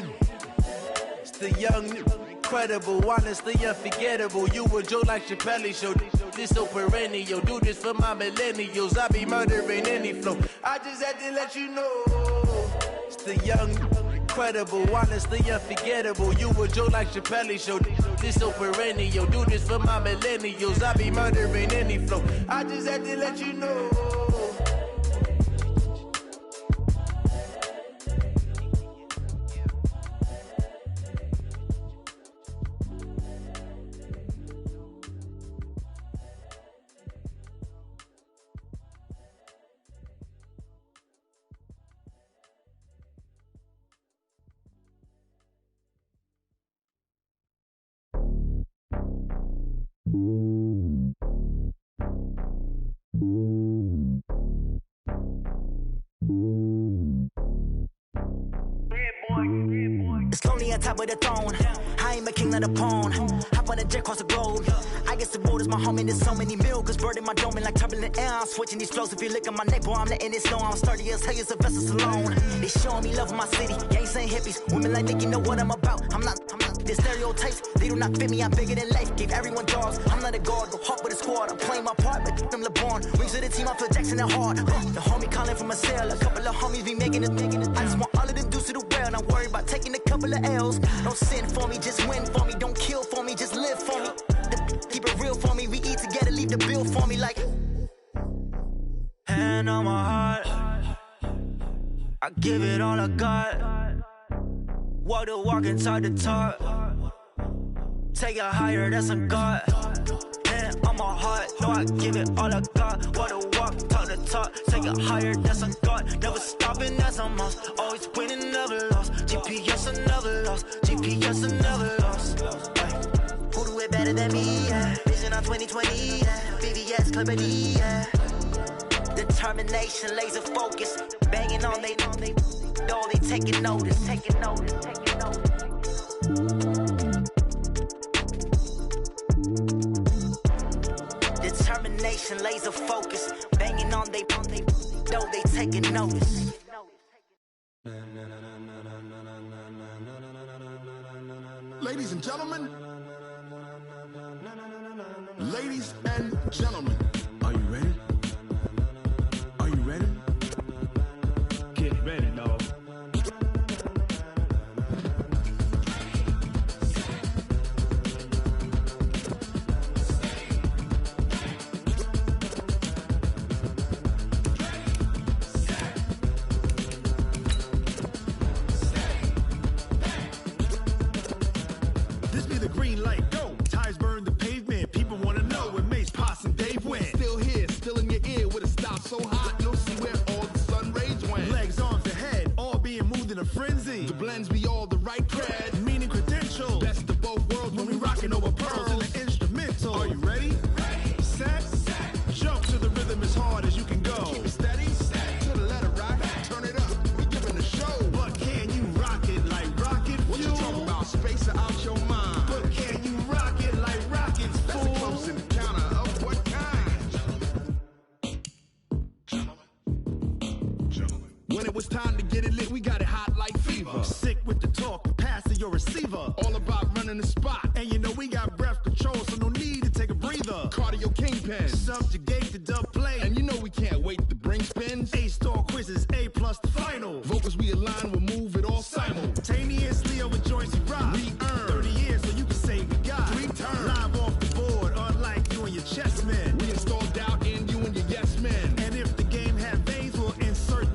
It's the young, incredible, honestly unforgettable. You a Joe like Chappelle show. This so perennial. Do this for my millennials. I be murdering any flow. I just had to let you know. It's the young, incredible, honestly unforgettable. You a Joe like Chappelle show. This so perennial. Do this for my millennials. I be murdering any flow. I just had to let you know. It's lonely on top of the throne. I ain't a king of the pawn. Hop on a jet across the globe. I guess the road is my home and there's so many milkers burning my dome and like turbulent air. I'm switching these flows. If you look at my neck, boy, I'm letting it slow. I'm sturdy as hell as a vessel alone. They showing me love in my city. Gang saying hippies. Women like Nick, you know what I'm about. I'm not the stereotypes. They do not fit me. I'm bigger than life. Gave everyone jaws. I'm not a guard. Go hard with a squad. I'm playing my part, but I'm LeBron. Wings of the team. I feel Jackson and hard. The homie calling from a cell. A couple of homies be making it. I just want all of them dudes to the well. Not worry about taking a couple of L's. Don't sin for me, just win for me. Don't kill for me, just live for me. Keep it real for me. We eat together, leave the bill for me like. Hand on my heart, I give it all I got. Walk the walk inside the talk. Take it higher, that's a God. Hand on my heart, no, I give it all I got. Walk the walk, talk the talk. Take it higher, that's a God. Never stopping, that's a must. Always winning, never lost. GPS, I never lost. GPS, I never lost. Who do it better than me? Yeah. Vision on 2020. Yeah. VVS, Clarity. Yeah. Determination, laser focus. Banging on they know they taking notice. Taking notice. Taking notice. Determination, laser focus. Banging on they know they taking notice. Ladies and gentlemen, ladies and gentlemen, are you ready? Are you ready? Get ready, dog. This be the green light, go. Tires burn the pavement. People want to know where Mace, Poss, and Dave went. Still here, still in your ear with a style so hot, you'll see where all the sun rays went. Legs, arms, and head, all being moved in a frenzy. The blends be all the right cred, meaning credentials. Best of both worlds when we rocking over pearls in the instrumental. Are you ready? Ready. Set. Jump to the rhythm as hard as you can go. Keep it steady. To the letter right. Turn it up. We giving the show. But can you rock it like rocket fuel? What you talking about? Space or out your mind? But can you rock it like rockets, fool? That's a close encounter of what kind? Gentlemen. When it was time to get it lit, we got it hot like fever. Sick with the talk, the pass to your receiver. All about running the spot. And you know we got breath control, so no need to take a breather. Cardio kingpin. Subjugate the dub play. And you know we can't wait to bring spins. A-star quizzes, A+ the final. Vocals we align, we'll move it all simultaneously over joints we rock. We earn 30 years, so you can say we got 3 turns. Live off the board, unlike you and your chess men. We install doubt in you and your yes men. And if the game had veins, we'll insert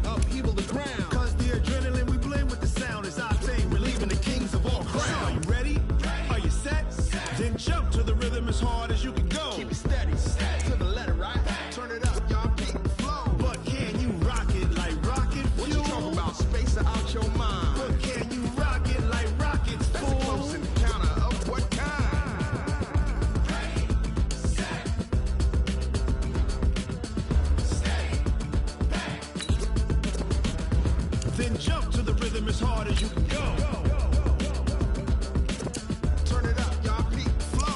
upheaval the ground. Cause the adrenaline we blend with the sound is our thing. We're leaving the kings of all crowns. So are you ready? Are you set? Then jump to the rhythm as hard as you can go. Keep it steady. To the letter right. Turn it up, y'all keep the flow. But can you rock it like rocket fuel? What you talking about? Space or out your mind? But can you rock it like rockets, fool? That's a close encounter of what kind? Then jump to the rhythm as hard as you can go. Turn it up, y'all keep the flow.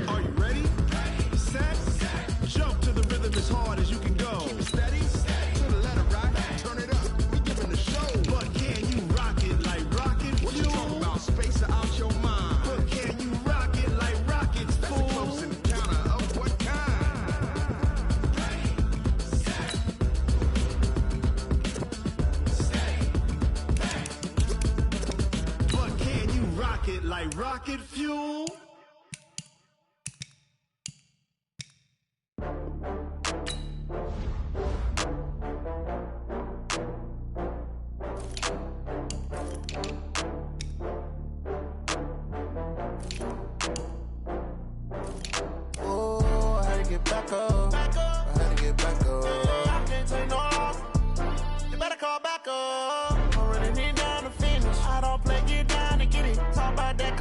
Are you ready? Set. Jump to the rhythm as hard as you can go. Keep it steady. To the letter right. Turn it up. We giving the show. But can you rock it like rocket fuel? What you talking about? Space or out your mind? But can you rock it like rockets, fool? That's a close encounter of what kind? But can you rock it like rocket fuel? Oh, I had to get back up. I had to get back up. I can't take no loss.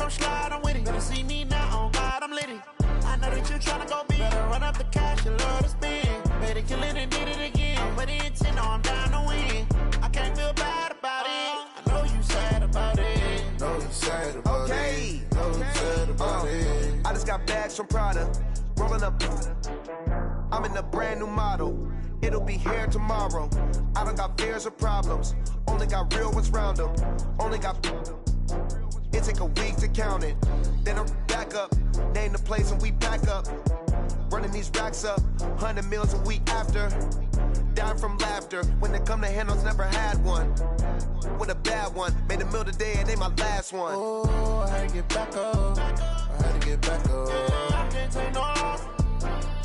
come slide, I'm with it. Better see me now, on God, I'm litty. I know that you tryna go big. Better run up the cash, you love to spend. Better kill it and did it again. I'm with the intent, no, I'm down to win. I can't feel bad about it. I know you sad about it. Know you sad about it. Know you sad about it. I just got bags from Prada. Rolling up. I'm in a brand new model. It'll be here tomorrow. I don't got fears or problems. Only got real ones round them. Only got. It take a week to count it. Then I'm back up. Name the place and we pack up. Running these racks up. 100 meals a week after. Dying from laughter. When it come to handles, never had one. With a bad one. Made a meal today and they my last one. Oh, I had to get back up. I had to get back up. I can't take no loss.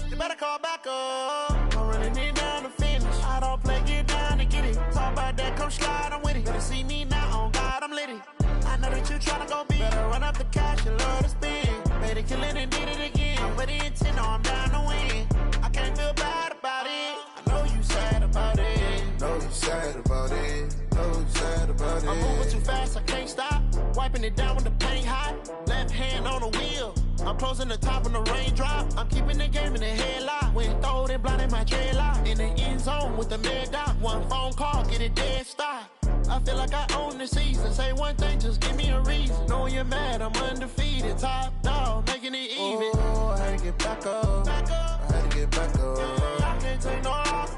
You better call back up. I'm running it down to finish. I don't play, get down to get it. Talk about that, come slide, I'm with it. Better see me now, on God, I'm litty. I know that you tryna go big. Better run up the cash, you love to spend. Better kill it and did it again. I'm with the intent, no, I'm down to win. I can't feel bad about it. I know you sad about it. Know you sad about it. Know you sad about it. I'm moving too fast, I can't stop. Wiping it down with the paint hot. Left hand on the wheel. I'm closing the top on the raindrop. I'm keeping the game in the headlock. When throwed and blinded my dreadlock. In the end zone with the mad dot. One phone call, get it dead stop. I feel like I own the season. Say one thing, just give me a reason. Knowing you're mad, I'm undefeated. Top dog, making it even. Oh, I had to get back up. I had to get back up. I can't take no loss.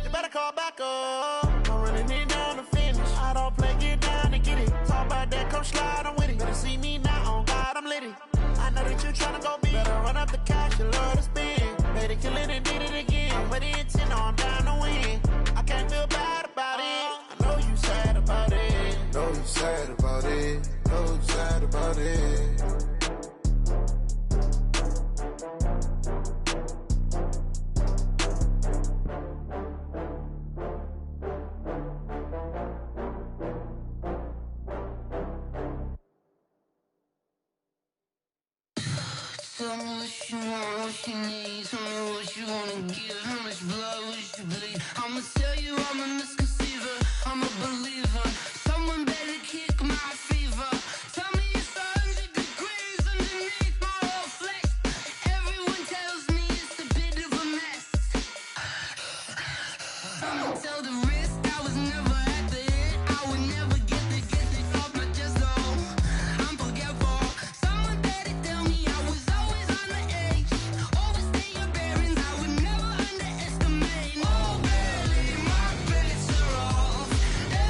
You better call back up. I'm running it down to finish. I don't play, get down to get it. Talk about that, come slide, I'm with it. Better see me now, on God, I'm litty. I know that you tryna go big. Better run up the cash, you love to spend. Better kill it and did it again. I'm with the intent, no, I'm down to win. I can't feel bad about it. I know you sad about it. Know you sad about it. Know you sad about it. Tell me what you want, what you need. Tell me what you wanna give. How much blood would you bleed? I'ma tell you I'm a misconceiver. I'm a believer. Someone better kick my fever. Tell me it's 100 degrees underneath my whole flesh. Everyone tells me it's a bit of a mess. I'ma tell the risk I was never at the end. I would never get this off my chest though. I'm forgetful. Someone better tell me I was always on the edge. Overstay your bearings, I would never underestimate. Oh baby, my bets are off.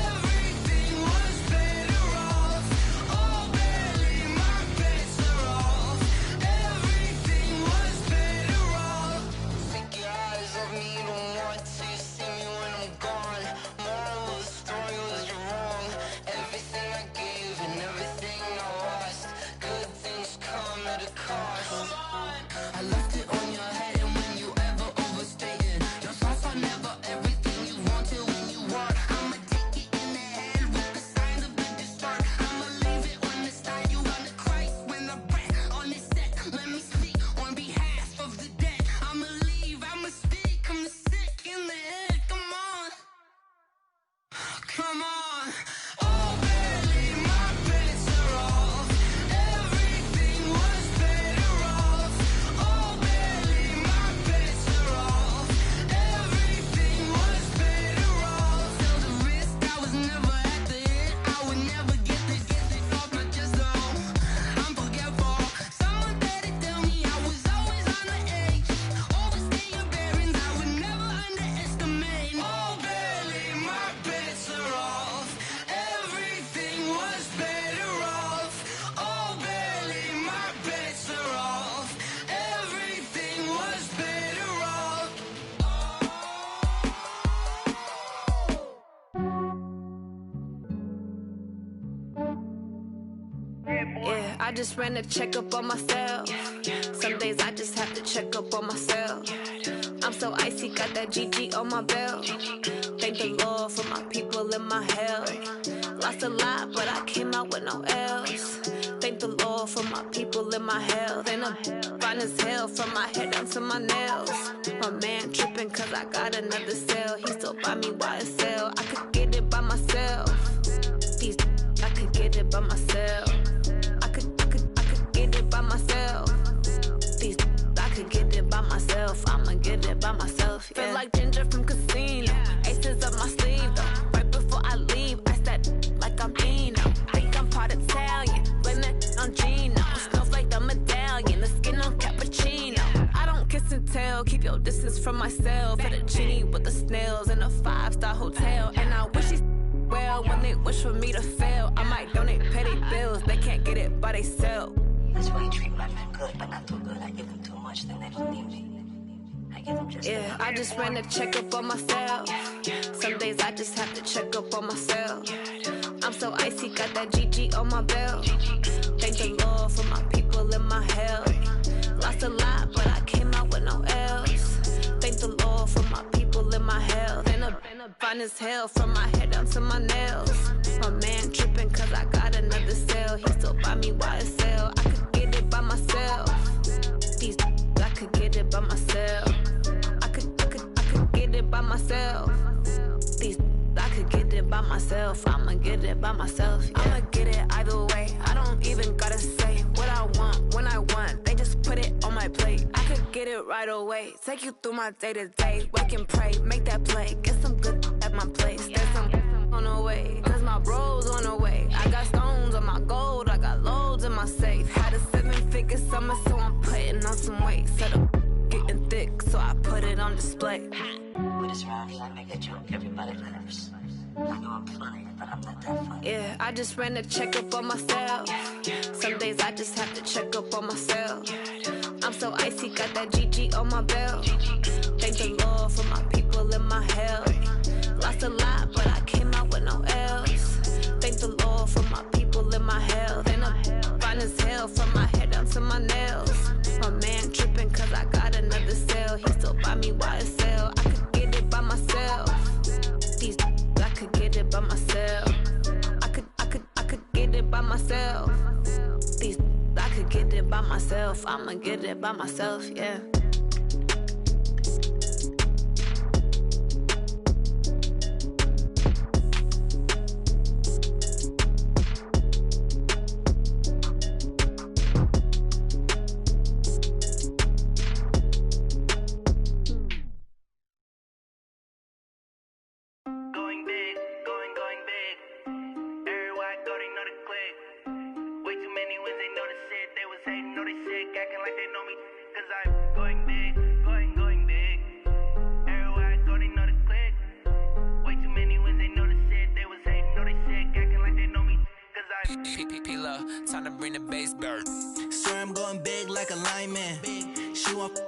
Everything was better off. Oh baby, my bets are off. Everything was better off. Take your eyes off me, don't want to see me when I'm gone. Moral of the story was you're wrong. Everything I gave and everything I lost. Good things come at a cost. I left it on your head, and when you ever overstay it, your thoughts are never everything you wanted when you want. I'ma take it in the head with the signs of the distort. I'ma leave it on the side. You on the Christ when the breath on this set. Let me speak on behalf of the dead. I'ma leave, I'ma speak. I'm sick in the head. Come on, come on. Oh baby, my bets are off. Everything was better off. Oh baby, my bets are off. Everything was better off. Tell the risk I was never at the end. I would never get this off my chest though. I'm forgetful. Someone better tell me I was always on the edge. Overstay your bearings, I would never underestimate. Oh baby, my bets are off. Everything was better off. Oh baby, my bets are off. Everything was better off. Yeah, I just ran a checkup on myself. Some days I just have to check up on myself. I'm so icy, got that GG on my belt. Thank the Lord for my people and my health. Lost a lot, but I came out with no L's. Thank the Lord for my people and my health. And I'm fine as hell from my head down to my nails. My man tripping cause I got another cell. He still buy me YSL. I could get it by myself. These I could get it by myself. I could myself. I'ma get it by myself. Yeah. Feel like Ginger from Casino. Aces up my sleeve though. Right before I leave, I said like I'm Dino. Think I'm part Italian. Blame that on Gino. Snowflake the medallion. The skin on cappuccino. I don't kiss and tell. Keep your distance from myself. Fettuccine with the snails in a 5-star hotel. And I wish he's well when they wish for me to fail. I might donate petty bills. They can't get it by they sell. That's why you treat my men good, but not too good. I give them too much, then they don't need me. I give them just yeah, I just ran a checkup on myself. Some days I just have to check up on myself. I'm so icy, got that GG on my belt. Thank the Lord for my people in my health. Lost a lot, but I came out with no L's. Thank the Lord for my people in my health. And a fine as hell from my head down to my nails. My man tripping cause I got another cell. He still buy me YSL. I could get it by myself. These I could get it by myself. I could get it by myself. These I could get it by myself. I'ma get it by myself. Yeah. I'ma get it either way. I don't even gotta say what I want when I want. They just put it on my plate. I could get it right away. Take you through my day to day. Wake and pray, make that play. Get some good at my place. There's some on the way. Cause my bros on the way. I got stones on my gold. I got loads in my safe. Had a 7-figure summer, so I'm putting on some weight. Set up getting thick, so I put it on display. With this round, I make a joke, everybody laughs. I know I'm funny, but I'm not that funny. Yeah, I just ran a checkup on myself. Some days I just have to check up on myself. I'm so icy, got that GG on my belt. Thank the Lord for my people in my health. Lost a lot, but I came out with no L's. Thank the Lord for my people in my health. And I'm fine as hell from my head down to my nails. My man tripping cause I got another cell. He still buy me YSL. I could get it by myself. These I could get it by myself. I could get it by myself. These I could get it by myself. I'ma get it by myself, yeah. Time to bring the bass bird. Swear I'm going big like a lineman. She want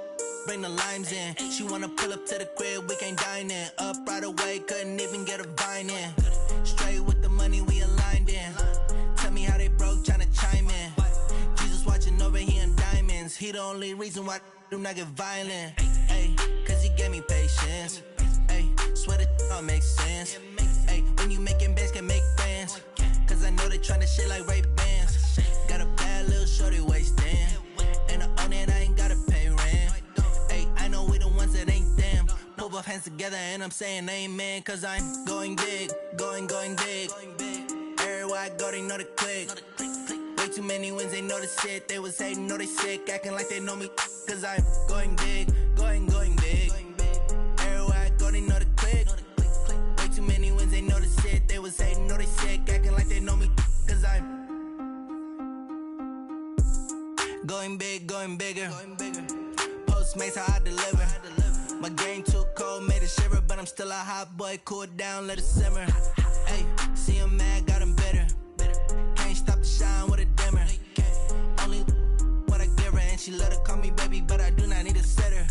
bring the limes in. She wanna pull up to the crib, we can't dine in. Up right away, couldn't even get a vine in. Straight with the money we aligned in. Tell me how they broke, tryna chime in. Jesus watching over here in diamonds. He the only reason why I do not get violent. Ay, cause he gave me patience. Ay, swear that all makes sense. Ay, when you making bands, can make friends. Cause I know they tryna shit like Ray-Bans. Got a bad little shorty wasting. And I own it, I ain't gotta pay rent. Ay, I know we the ones that ain't them. Put both hands together and I'm saying amen. Cause I'm going big, going big. Everywhere I go, they know the click. Way too many wins, they know the shit. They was hating, know they sick, acting like they know me. Cause I'm going big, going big. Everywhere I go, they know the click. Way too many wins, they know the shit. They was hating, know they sick, acting like they know me. Cause I'm going big, going bigger. Postmates how I deliver. My game too cold, made it shiver. But I'm still a hot boy, cool it down, let it simmer. Hey, see him mad, got him bitter. Can't stop the shine with a dimmer. Only what I give her, and she love to call me baby, but I do not need a sitter.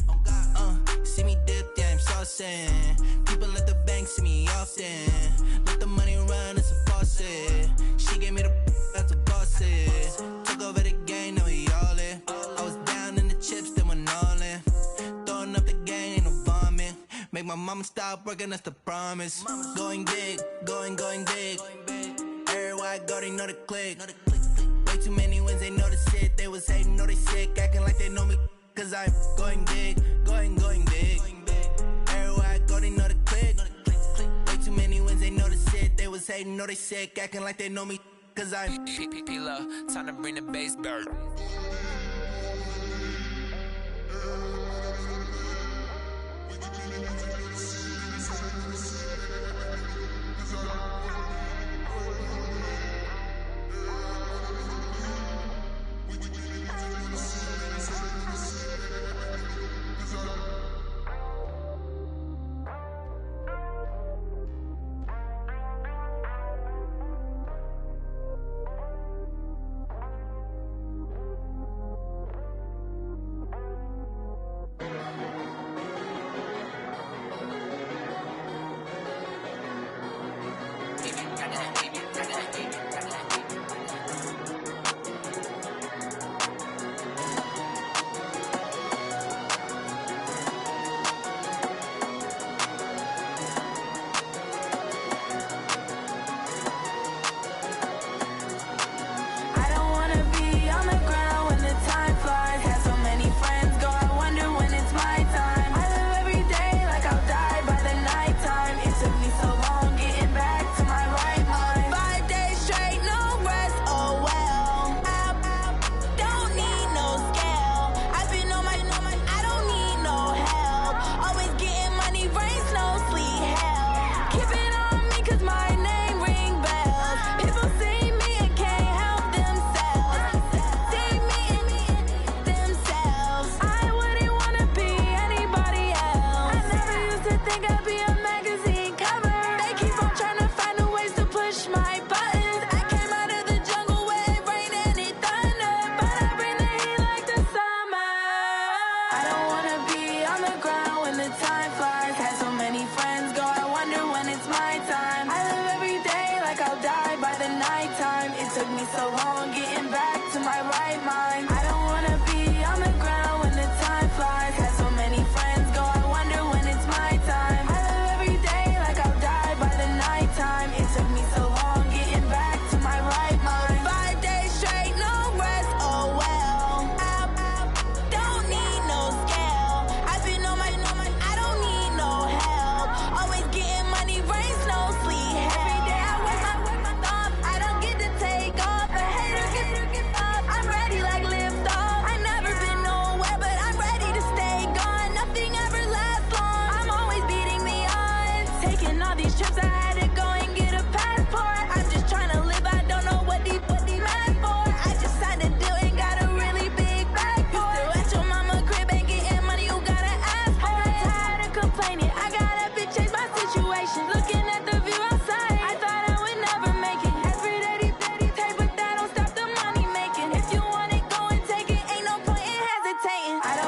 See me dip, yeah, I'm saucing. People at the bank see me often. Let the money run, it's a faucet. She gave me the that's a boss it. Took over the game, now we all in. I was down in the chips, then went all in. Throwing up the game, ain't no vomit. Make my mama stop working, that's the promise. Going big, going big. Everywhere I go, they know the click. Way too many wins, they know the shit. They was hating, know they sick, acting like they know me. Cause I'm going big, going big. Everywhere I go, they know the click. Way too many wins, they know the shit. They was hating, know they sick, acting like they know me. Cause I'm P-P-P-Love, time to bring the bass bird.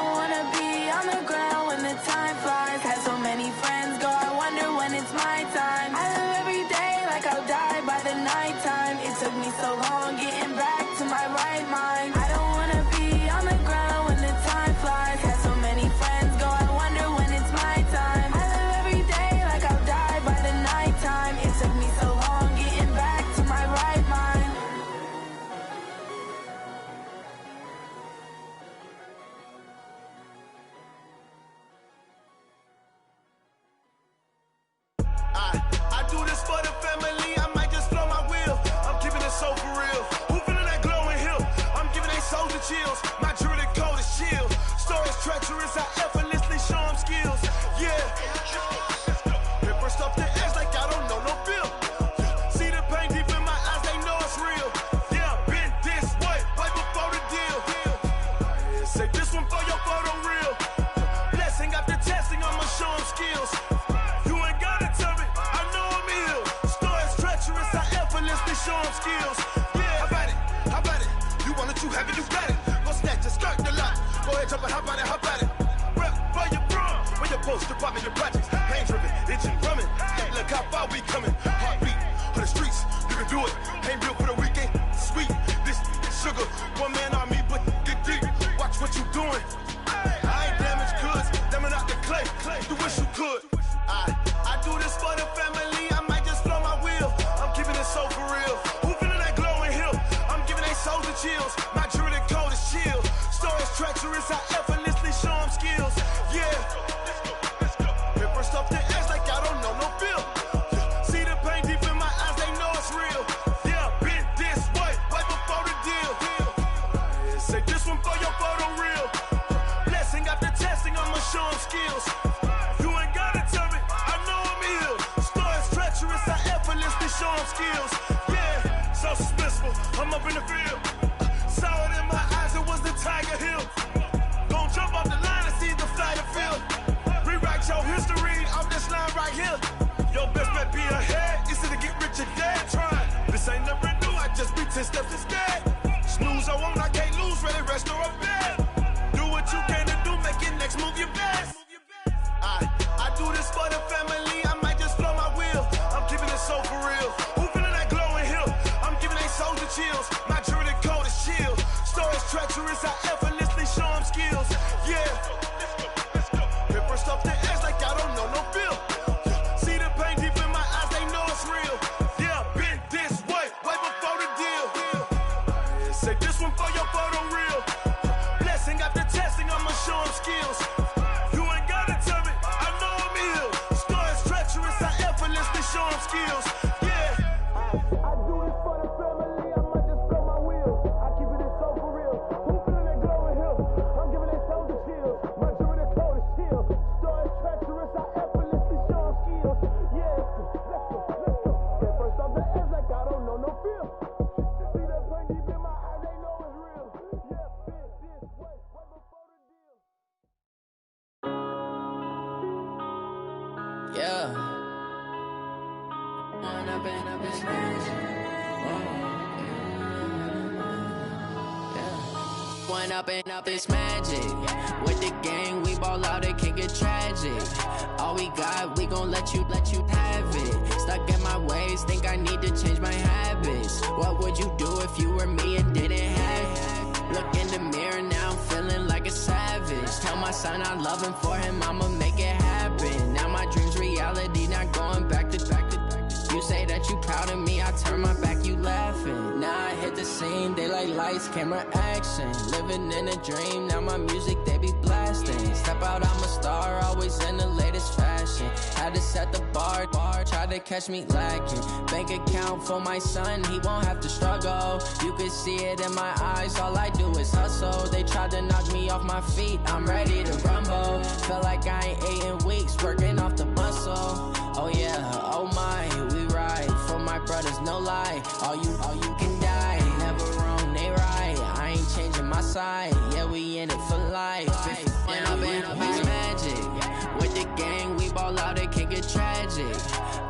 don't wanna be on the ground when the time flies. Had so many friends go, I wonder when it's my time. I live every day like I'll die by the nighttime. It took me so long getting back to my right mind. I don't wanna be on the ground when the time flies. Had so many friends go, I wonder when it's my time. I live every day like I'll die by the nighttime. It took me so long getting back to my right mind. I do this for the family, I might just blow my wheel. I'm keeping it so for real. Who feeling that glowing hill? I'm giving they soldier chills. My jewelry code is chill. Stories treacherous, I effortlessly show them skills. Yeah. Hit first off the edge like I don't know no feel. See the pain deep in my eyes, they know it's real. Yeah, been this way, right before the deal. Say this one for your photo real. Blessing after testing, I'ma show them skills. You ain't gotta tell me, I know I'm ill. Stories treacherous, I effortlessly show them skills. Yeah, how about it? How about it? You want it, you have it, you got it. Go snatch it, skirt the lot. Go ahead, jump it, how about it? How about it? Rep for your bro, for your poster, pop in your projects. Pain driven, itching, drumming. Look how far we coming. Heartbeat for the streets, you can do it. Ain't built for the weekend, sweet. This sugar, one man army, but get deep. Watch what you doing. I ain't damaged goods, damn out the clay. You wish you could. I do this for the family, I might just blow my wheel. I'm keeping it so for real. Who feeling that glowing hill? I'm giving they soldier chills. My jewelry code is chill. Stories treacherous, I effortlessly show them skills. Yeah. Hit first off the edge like I don't know no feel. See the pain deep in my eyes, they know it's real. Yeah, been this way, right before the deal. Say this one for your photo real. Blessing after testing, I'ma show them skills. You ain't gotta tell me, I know I'm ill. Stories treacherous, I effortlessly show them skills. Yeah, so suspenseful, I'm up in the field. Saw it in my eyes, it was the Tiger Hill. Gon' jump off the line and see the flight of field. Rewrite your history off this line right here. Your best bet be ahead, easy to get rich or dead. Trying, this ain't never new, I just be 10 steps instead. Snooze I won't, I can't lose, ready, rest or a bed. Do what you can to do, make your next move your best. I do this for the family, I might just blow my wheel. I'm keeping it so for real. Who feeling that glowing hill? I'm giving they soldier chills. My jewelry code is chill. Stories treacherous, I effortlessly show them skills. Yeah. Hit first off the edge like I don't know no feel. See the pain deep in my eyes, they know it's real. Yeah, been this way, right before the deal. Say this one for your photo real. Blessing after testing, I'ma show them skills. You ain't gotta tell me, I know I'm ill. Stories treacherous, I effortlessly show them skills. Yeah. I do this for the family, I might just blow my wheel. I keep it so for real. Who feeling that glowing hill? I'm giving they soldier chills. My jewelry code is chill. Stories treacherous, I effortlessly show them skills. Yeah. Let's go. Get first off the edge like I don't know no feel. See that pain deep in my eyes, they know it's real. Yeah, been this way, right before the deal. Yeah. One up and up is magic. With the gang, we ball out, it can get tragic. All we got, we gon' let you have it. Stuck in my ways, think I need to change my habits. What would you do if you were me and didn't have it? Look in the mirror, now I'm feeling like a savage. Tell my son I love him, for him I'ma make it happen. Now my dream's reality, not going back to. You say that you proud of me, I turn my back, you laughing. Now I hit the scene, daylight lights, camera action. Living in a dream, now my music, they be blasting. Step out, I'm a star, always in the latest fashion. Had to set the bar, try to catch me lacking. Bank account for my son, he won't have to struggle. You can see it in my eyes, all I do is hustle. They tried to knock me off my feet, I'm ready to rumble. Feel like I ain't ate in weeks, working off the muscle. Oh yeah, oh my, we ride for my brothers, no lie. All you can die, never wrong, they right. I ain't changing my side, yeah, we in it for life. When up and up is magic. With the gang, we ball out, it can get tragic.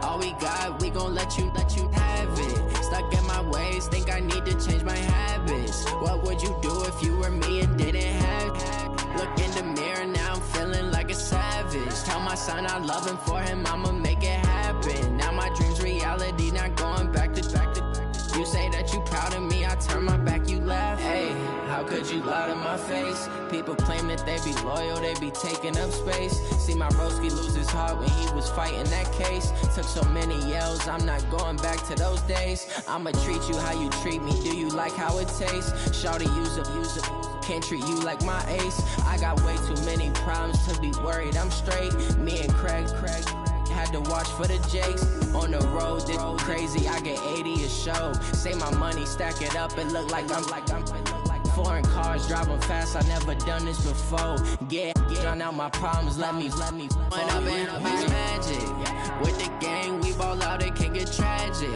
All we got, we gon' let you have it. Stuck in my ways, think I need to change my habits. What would you do if you were me and didn't have it? Look in the my son I love him, for him I'ma make it happen. Now my dreams reality, not going back to. You say that you proud of me, I turn my back, you laugh. Hey, how could you lie to my face? People claim that they be loyal, they be taking up space. See my broski lose his heart when he was fighting that case. Took so many yells, I'm not going back to those days. I'ma treat you how you treat me, do you like how it tastes? Shawty, use it. Can't treat you like my ace. I got way too many problems to be worried, I'm straight. Me and Craig had to watch for the Jakes. On the road, this crazy, I get 80 a show. Say my money, stack it up, it look like I'm foreign cars, driving fast, I never done this before. Get on out my problems, let me Went up in a beach magic. With the gang, we ball out, it can get tragic.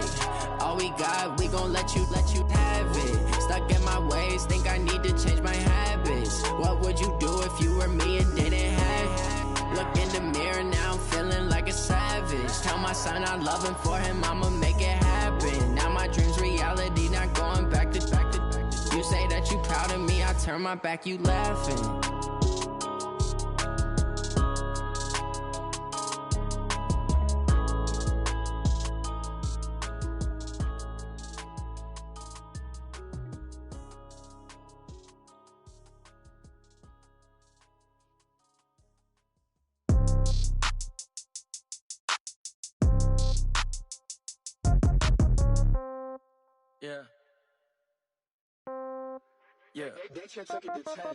All we got, we gon' let you have it. Stuck in my ways, think I need to change my habits. What would you do if you were me and didn't have it? Look in the mirror, now I'm feeling like a savage. Tell my son I love him, for him I'ma make it happen. Now my dreams reality, not going back to. You say that you proud of me, I turn my back, you laughing. Yeah. Yeah.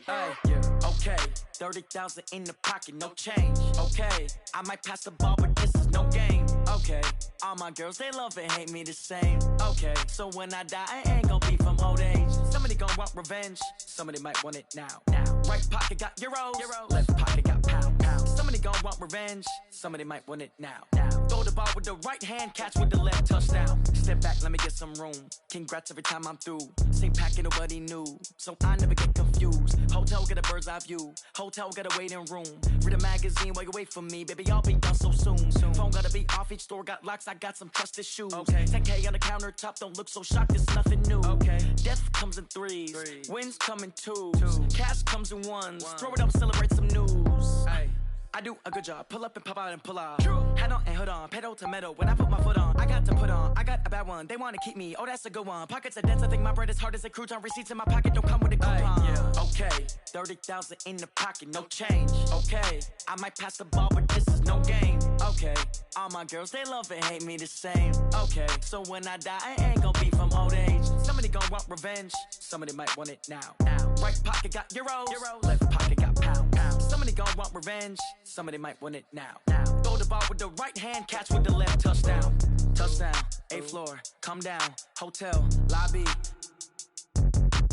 Hey, yeah. Okay. 30,000 in the pocket, no change. Okay. I might pass the ball, but this is no game. Okay. All my girls, they love and hate me the same. Okay. So when I die, I ain't gon' be from old age. Somebody gon' want revenge. Somebody might want it now. Right pocket got euros. Left pocket got pound. Somebody gon' want revenge. Somebody might want it now. Throw the ball with the right hand, catch with the left, touchdown. Step back, let me get some room. Congrats every time I'm through. Same packet, nobody knew, so I never get confused. Hotel get a bird's eye view. Hotel get a waiting room. Read a magazine while you wait for me, baby. I'll be done so soon. Phone gotta be off, each store got locks. I got some trusted shoes. Okay. 10K on the countertop, don't look so shocked. It's nothing new. Okay. Death comes in threes. Wins come in twos. Cash comes in ones. Throw it up, celebrate some news. Ay. I do a good job, pull up and pop out and pull out. Head on and hood on, pedal to metal. When I put my foot on, I got to put on. I got a bad one, they wanna keep me. Oh, that's a good one. Pockets are dense, I think my bread is hard as a crouton. Receipts in my pocket don't come with a coupon. Yeah. Okay, 30,000 in the pocket, no change. Okay, I might pass the ball, but this is no game. Okay, all my girls, they love and hate me the same. Okay, so when I die, I ain't gon' be from old age. Somebody gon' want revenge, somebody might want it now. Right pocket got euros. Left pocket got pound. Somebody gon' want revenge, somebody might want it now. Throw the ball with the right hand, catch with the left, touchdown. Touchdown, 8th floor, come down, hotel, lobby.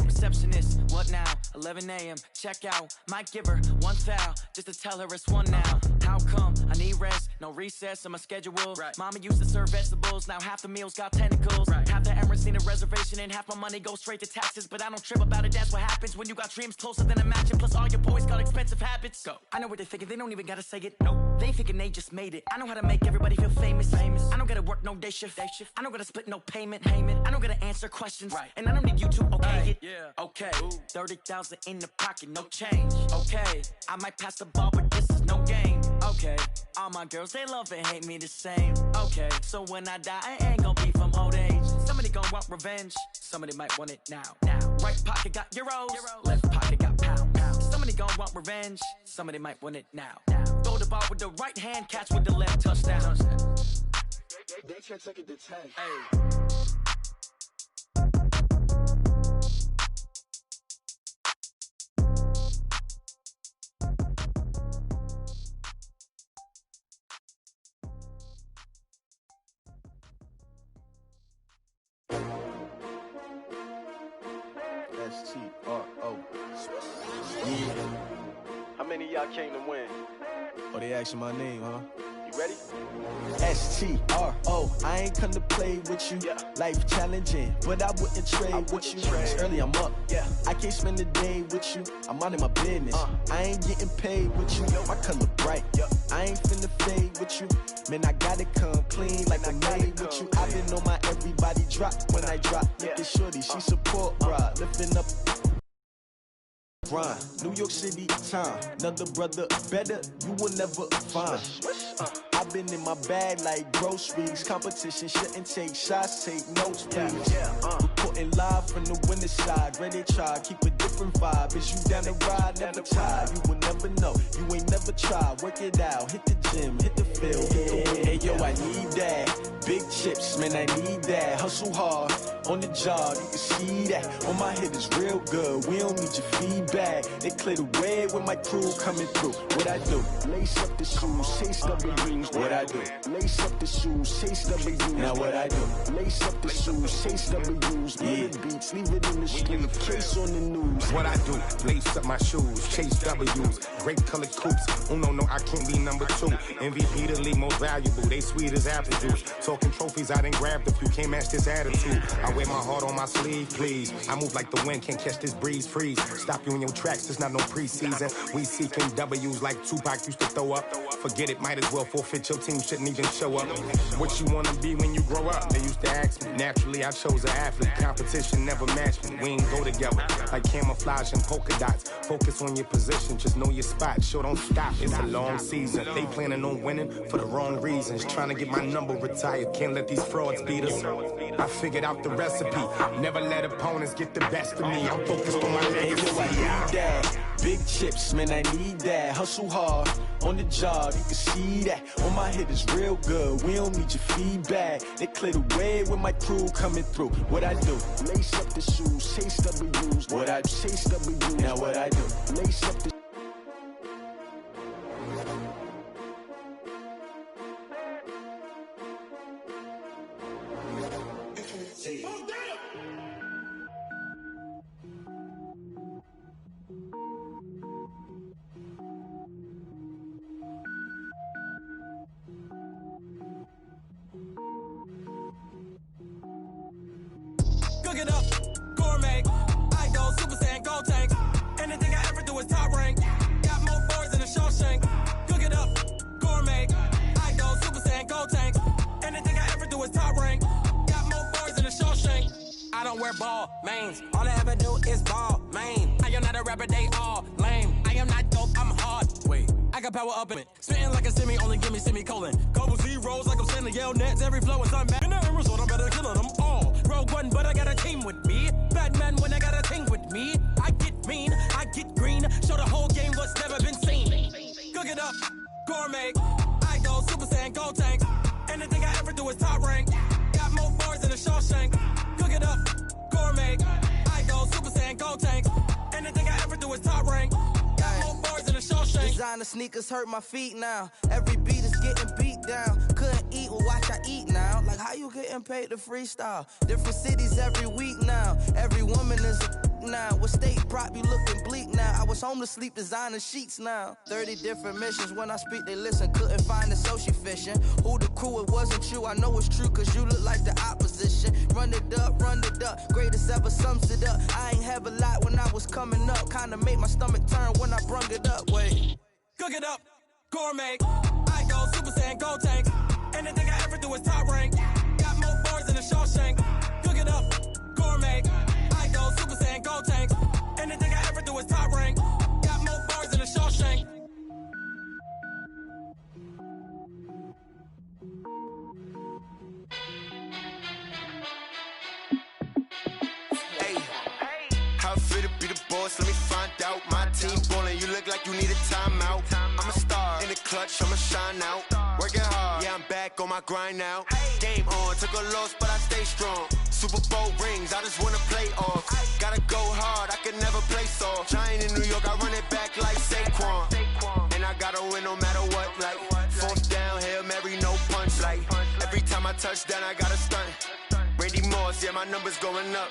Receptionist, what now? 11 a.m., check out. Might give her one foul, just to tell her it's one now. How come? I need rest, no recess in my schedule. Mama used to serve vegetables, now half the meals got tentacles. Half the errands need a reservation, and half my money goes straight to taxes. But I don't trip about it, that's what happens when you got dreams closer than a match. And plus all your boys got expensive habits. Go. I know what they're thinking, they don't even gotta say it. Nope. They ain't thinking they just made it. I know how to make everybody feel famous. I don't gotta work no day shift. I don't gotta split no payment. I don't gotta answer questions. And I don't need you to okay it. Okay, 30,000 in the pocket, no change. Okay, I might pass the ball, but this is no game. Okay, all my girls, they love and hate me the same. Okay, so when I die, I ain't gon' be from old age. Somebody gon' want revenge, somebody might want it now. Right pocket got euros. Left pocket got pound. Somebody gon' want revenge, somebody might want it now. Throw the ball with the right hand, catch with the left, touchdown. They can't take it to 10. Hey. S-T-R-O. Yeah. How many of y'all came to win? Oh, they asking my name, huh? You ready? S-T-R-O. I ain't come to play with you. Life challenging, but I wouldn't trade with you. It's early, I'm up. I can't spend the day with you. I'm out in my business. I ain't getting paid with you. My color bright. I ain't finna fade with you. Man, I gotta come clean like I made with you. I been on my everybody drop when I drop. Look at shorty, she support, bro. Lifting up grind. New York City time, another brother better, you will never find. I've been in my bag like groceries. Competition shouldn't take shots, take notes, please. Reporting live from the winter side. Ready to try, keep a different vibe. Is you down the ride, never tired. You will never know, you ain't never tried. Work it out, hit the gym, hit the field, hit the win. Hey yo, I need that. Big chips, man, I need that. Hustle hard, on the job, you can see that. On my head is real good, we don't need your feedback. They clear the way with my crew coming through. What I do? Lace up the shoes, chase W's. What I do? Lace up the shoes, chase W's. Now what I do? Lace up the shoes, chase W's. Murder beats, leave it in the street, case on the news. What I do? Lace up my shoes, chase W's. Great colored coops. Oh no, I can't be number 2. MVP the league most valuable. They sweet as apple juice. Talking trophies, I done grabbed a few. Can't match this attitude. I wear my heart on my sleeve, please. I move like the wind, can't catch this breeze. Freeze. Stop you in your tracks. There's not no preseason. We seeking W's like Tupac used to throw up. Forget it, might as well forfeit. Your team shouldn't even show up. What you wanna be when you grow up? They used to ask me. Naturally, I chose an athlete. Competition never matched me. We ain't go together like camouflage and polka dots. Focus on your position, just know your spot. Sure, don't stop. It's a long season. They planning on winning for the wrong reasons. Trying to get my number retired. Can't let these frauds beat us. I figured out the recipe. Never let opponents get the best of me. I'm focused on my legacy. Hey, yo, I need that. Big chips, man, I need that. Hustle hard, on the job, you can see that. On my head is real good, we don't need your feedback. They clear the way with my crew coming through. What I do? Lace up the shoes, chase W's. What I do? Chase W's. Now what I do? Lace up the Cook it up, gourmet. I go Super Saiyan, gold tank. Anything I ever do is top rank. Got more boys than a Shawshank. Cook it up, gourmet. I go Super Saiyan, gold tank. Anything I ever do is top rank. Got more boys than a Shawshank. I don't wear ball mains. All I ever do is ball main. I am not a rapper, they all lame. I am not dope, I'm hard. Wait, I got power up in it. Spitting like a semi, only give me semicolon. Couple zeros like I'm sending yell nets. Every flow is unmatched. In the result, I'm better killing them all. Rogue One, but I got a team with me. Batman when I got a team with me. I get mean, I get green. Show the whole game what's never been seen. Cook it up, gourmet. I go Super Saiyan, gold tank. Anything I ever do is top rank. Got more boys than a Shawshank. Cook it up, gourmet. I go Super Saiyan, gold tank. Anything I ever do is top rank. Got more boys than a Shawshank. Designer sneakers hurt my feet now. Every beat is getting beat down. Couldn't eat, well watch I eat now. Like how you getting paid to freestyle? Different cities every week now. Every woman is a now. With state prop, you looking bleak now. I was home to sleep, designer sheets now. 30 different missions. When I speak, they listen. Couldn't find the social fishing. Who the crew? It wasn't you. I know it's true, cause you look like the opposition. Run it up, run it up. Greatest ever sums it up. I ain't have a lot when I was coming up. Kinda made my stomach turn when I brung it up. Wait. Cook it up, gourmet. I go Super Saiyan, gold tank. Anything I ever do is top rank. Got more boys than a Shawshank. Cook it up, gourmet. I go Super Saiyan, gold tank. Anything I ever do is top rank. Got more boys than a Shawshank. Hey, how it feel to be the boss? Let me find out. My team ballin', you look like you need a timeout. I'm a star in the clutch, I'ma shine out. Working hard, yeah, I'm back on my grind now. Game on, took a loss, but I stay strong. Super Bowl rings, I just wanna play off. Gotta go hard, I can never play soft. Giant in New York, I run it back like Saquon. And I gotta win no matter what, like fourth down, Hail Mary, no punch. Like every time I touch down, I gotta stunt. Randy Moss, yeah, my numbers going up.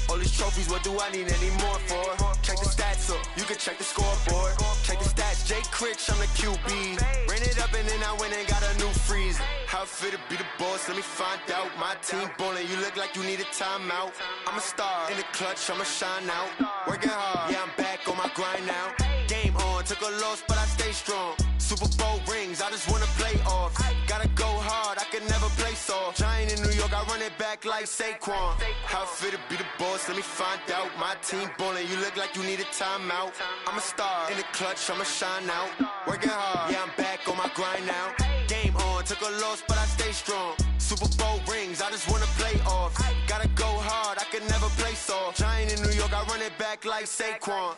All these trophies, what do I need any more for? Check the stats up, you can check the scoreboard. Check the stats, Jay Critch, I'm the QB. Ran it up and then I went and got a new freeze. How it feel to be the boss, let me find out. My team ballin', you look like you need a timeout. I'm a star in the clutch, I'ma shine out. Working hard, yeah, I'm back on my grind now. Game on, took a loss, but I stay strong. Super Bowl rings, I just wanna play off. Gotta go hard, I can never play place off. Giant in New York, I run it back like Saquon. How fit to be the boss, let me find out. My team ballin', you look like you need a timeout. I'm a star, in the clutch, I'ma shine out. Working hard, yeah, I'm back on my grind now. Game on, took a loss, but I stay strong. Super Bowl rings, I just wanna play off. Gotta go hard, I can never play soft. Giant in New York, I run it back like Saquon.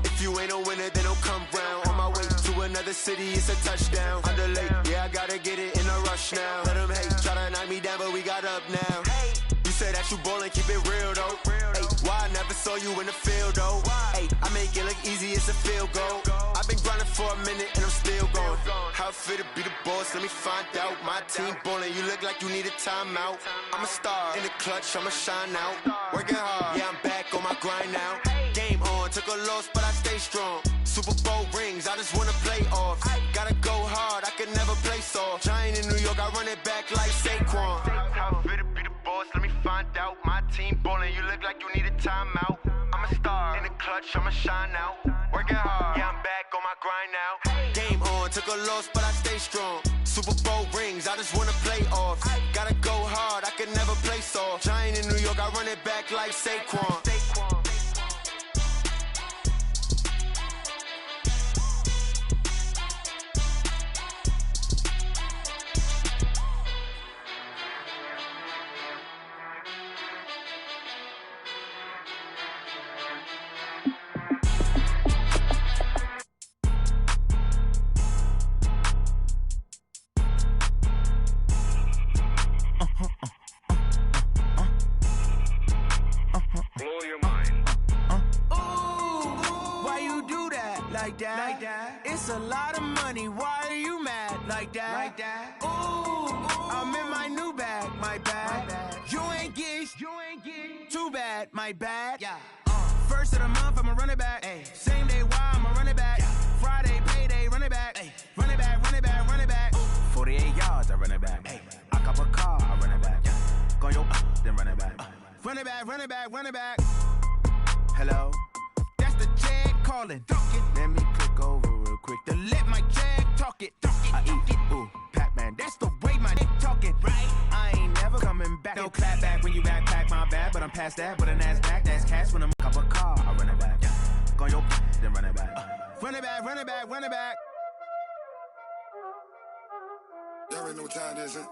If you ain't a winner, then don't come round. On my way to another city, it's a touchdown. Underlay, yeah, I gotta get it in a rush now. Let them hate, try to knock me down, but we got up now. You say that you ballin', keep it real though. Ay, why I never saw you in the field though? Ay, I make it look easy, it's a field goal. I've been grinding for a minute and I'm still going. How fit to be the boss, let me find out. My team ballin', you look like you need a timeout. I'm a star, in the clutch, I'ma shine out. Working hard, yeah, I'm back on my grind now. Game on, took a loss, but I stay strong. Super Bowl rings, I just wanna play off. Gotta go hard, I can never play soft. Giant in New York, I run it back like Saquon. How fit to be the boss, let me find out. My team ballin', you look like you need a timeout. I'm a star, in the clutch, I'ma shine out. Working hard, yeah, I'm back on my grind now. Game on, took a loss, but I stay strong. Super Bowl rings, I just wanna play off. Gotta go hard, I can never play soft. Giant in New York, I run it back like Saquon. Like that. It's a lot of money. Why are you mad like that? Ooh, I'm in my new bag, my bad. You ain't getting too bad, my bad. Yeah. First of the month, I'ma run it back. Ay. Same day, why I'ma run it back. Yeah. Friday, payday, run it back. Ay. Run it back, run it back, run it back. 48 yards, I run it back. Ay. I cop a car, I run it back. Yeah. Go your then run it back. Run it back, run it back, run it back. Hello? That's the jag calling. Let me click over real quick to let my jag talk it. I eat it, ooh, Pac-Man. That's the way my dick talking. Right? I ain't never coming back. No clap back when you backpack my bad, but I'm past that. But an ass back, that's cash when I'm up a car. I run it back. Go your then run it back. Run it back, run it back, run it back. Y'all already know what time it is, huh?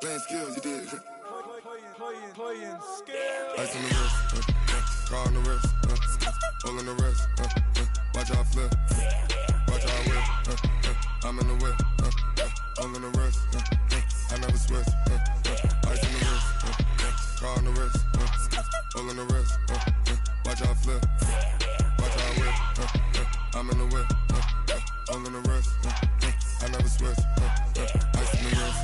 Playing skills, you did. Playing skills. Ice on the wrist, car on the wrist, all on the wrist, watch how I flip, watch how I whip, I'm in the whip, all on the wrist, I never switch, ice on the wrist, car on the wrist, all on the wrist, watch how I flip, watch how I whip, I'm in the whip, all on the wrist, I never switch, ice on the wrist,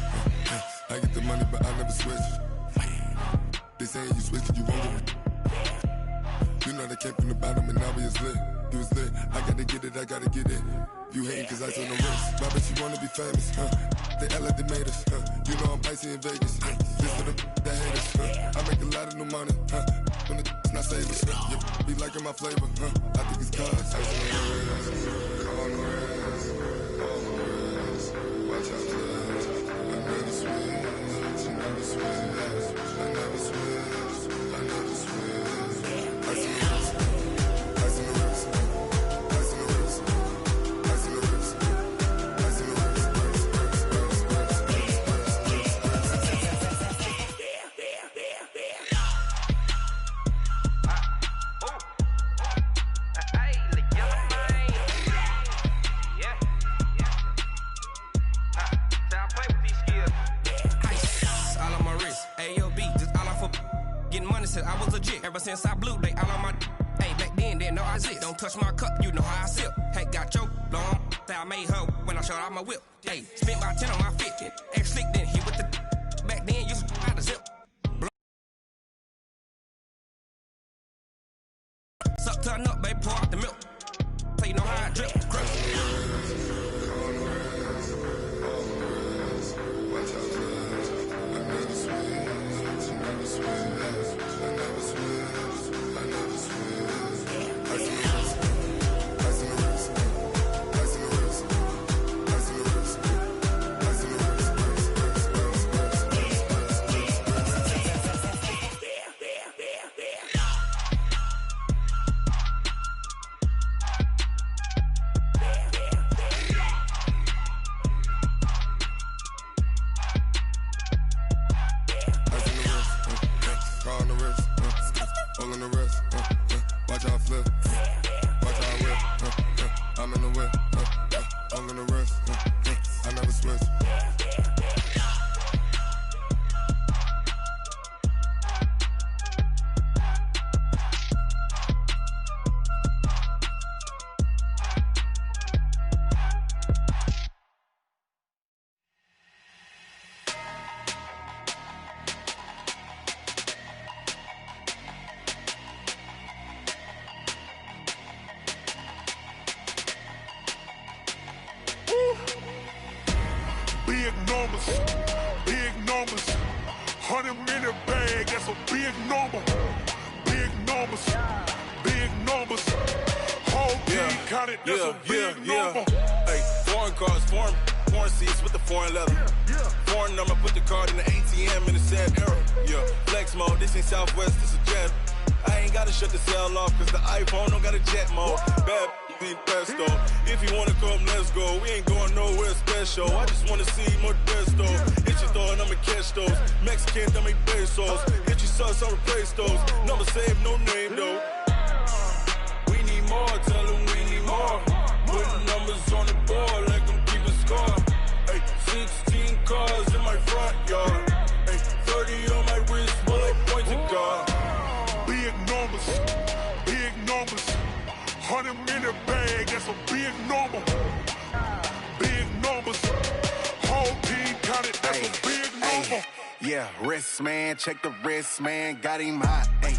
I get the money but I never switch. They saying you switch it, you won't get it. You know they came from the bottom and now we is lit. You was lit, I gotta get it, I gotta get it. You hating cause I on the wrist. My bitch, you wanna be famous, They act like they made us, You know I'm icy in Vegas, This for the that hate us, I make a lot of new money, When it's not savers, You be liking my flavor, I think it's cause ice on the wrist, on the wrist, on the wrist. Watch out, cuz I never switch, I never switch, I never switch, I never switch. Ice in the wrist, ice in the wrist, ice in the wrist, ice in the wrist, ice in the wrist, all on my wrist, AOB, just all off of getting money since I was legit. Ever since I blew, they all on my. Hey, back then, didn't know I was it. Don't touch my cup, you know how I sip. Hey, got your long. Say I made her when I showed out my whip. Hey, spent about 10 on my fit. Ex slick, then hit with the. Back then, you out of zip. Suck, turn up, baby, pour out the milk. So you know how I drip. Crush. big numbers, big numbers. 100 minute bag, that's a big number. Big numbers, big numbers. Whole team counted, that's a big number. Hey, foreign cars, foreign seats with the foreign leather. Foreign number, put the card in the ATM in the sad era. Yeah, flex mode, this ain't Southwest, this a jet. I ain't gotta shut the cell off, cause the iPhone don't got a jet mode. Bad be pesto. If you wanna come, let's go. We ain't going nowhere special. I just wanna see more desto. Hit your thought, I'ma catch those. Mexican, don't make pesos. Hit your sus, I'll replace those. Number saved, no name though. We need more, tell them we need more. Putting numbers on the board like I'm keeping score. Hey, 16 cars in my front yard. Hey, 30 on my wrist while I point to God. Big numbers, big numbers. 100 minute bag, that's a big number. Big numbers. Whole team counted, that's a big number. Yeah, wrist man, check the wrist man, got him hot. Hey,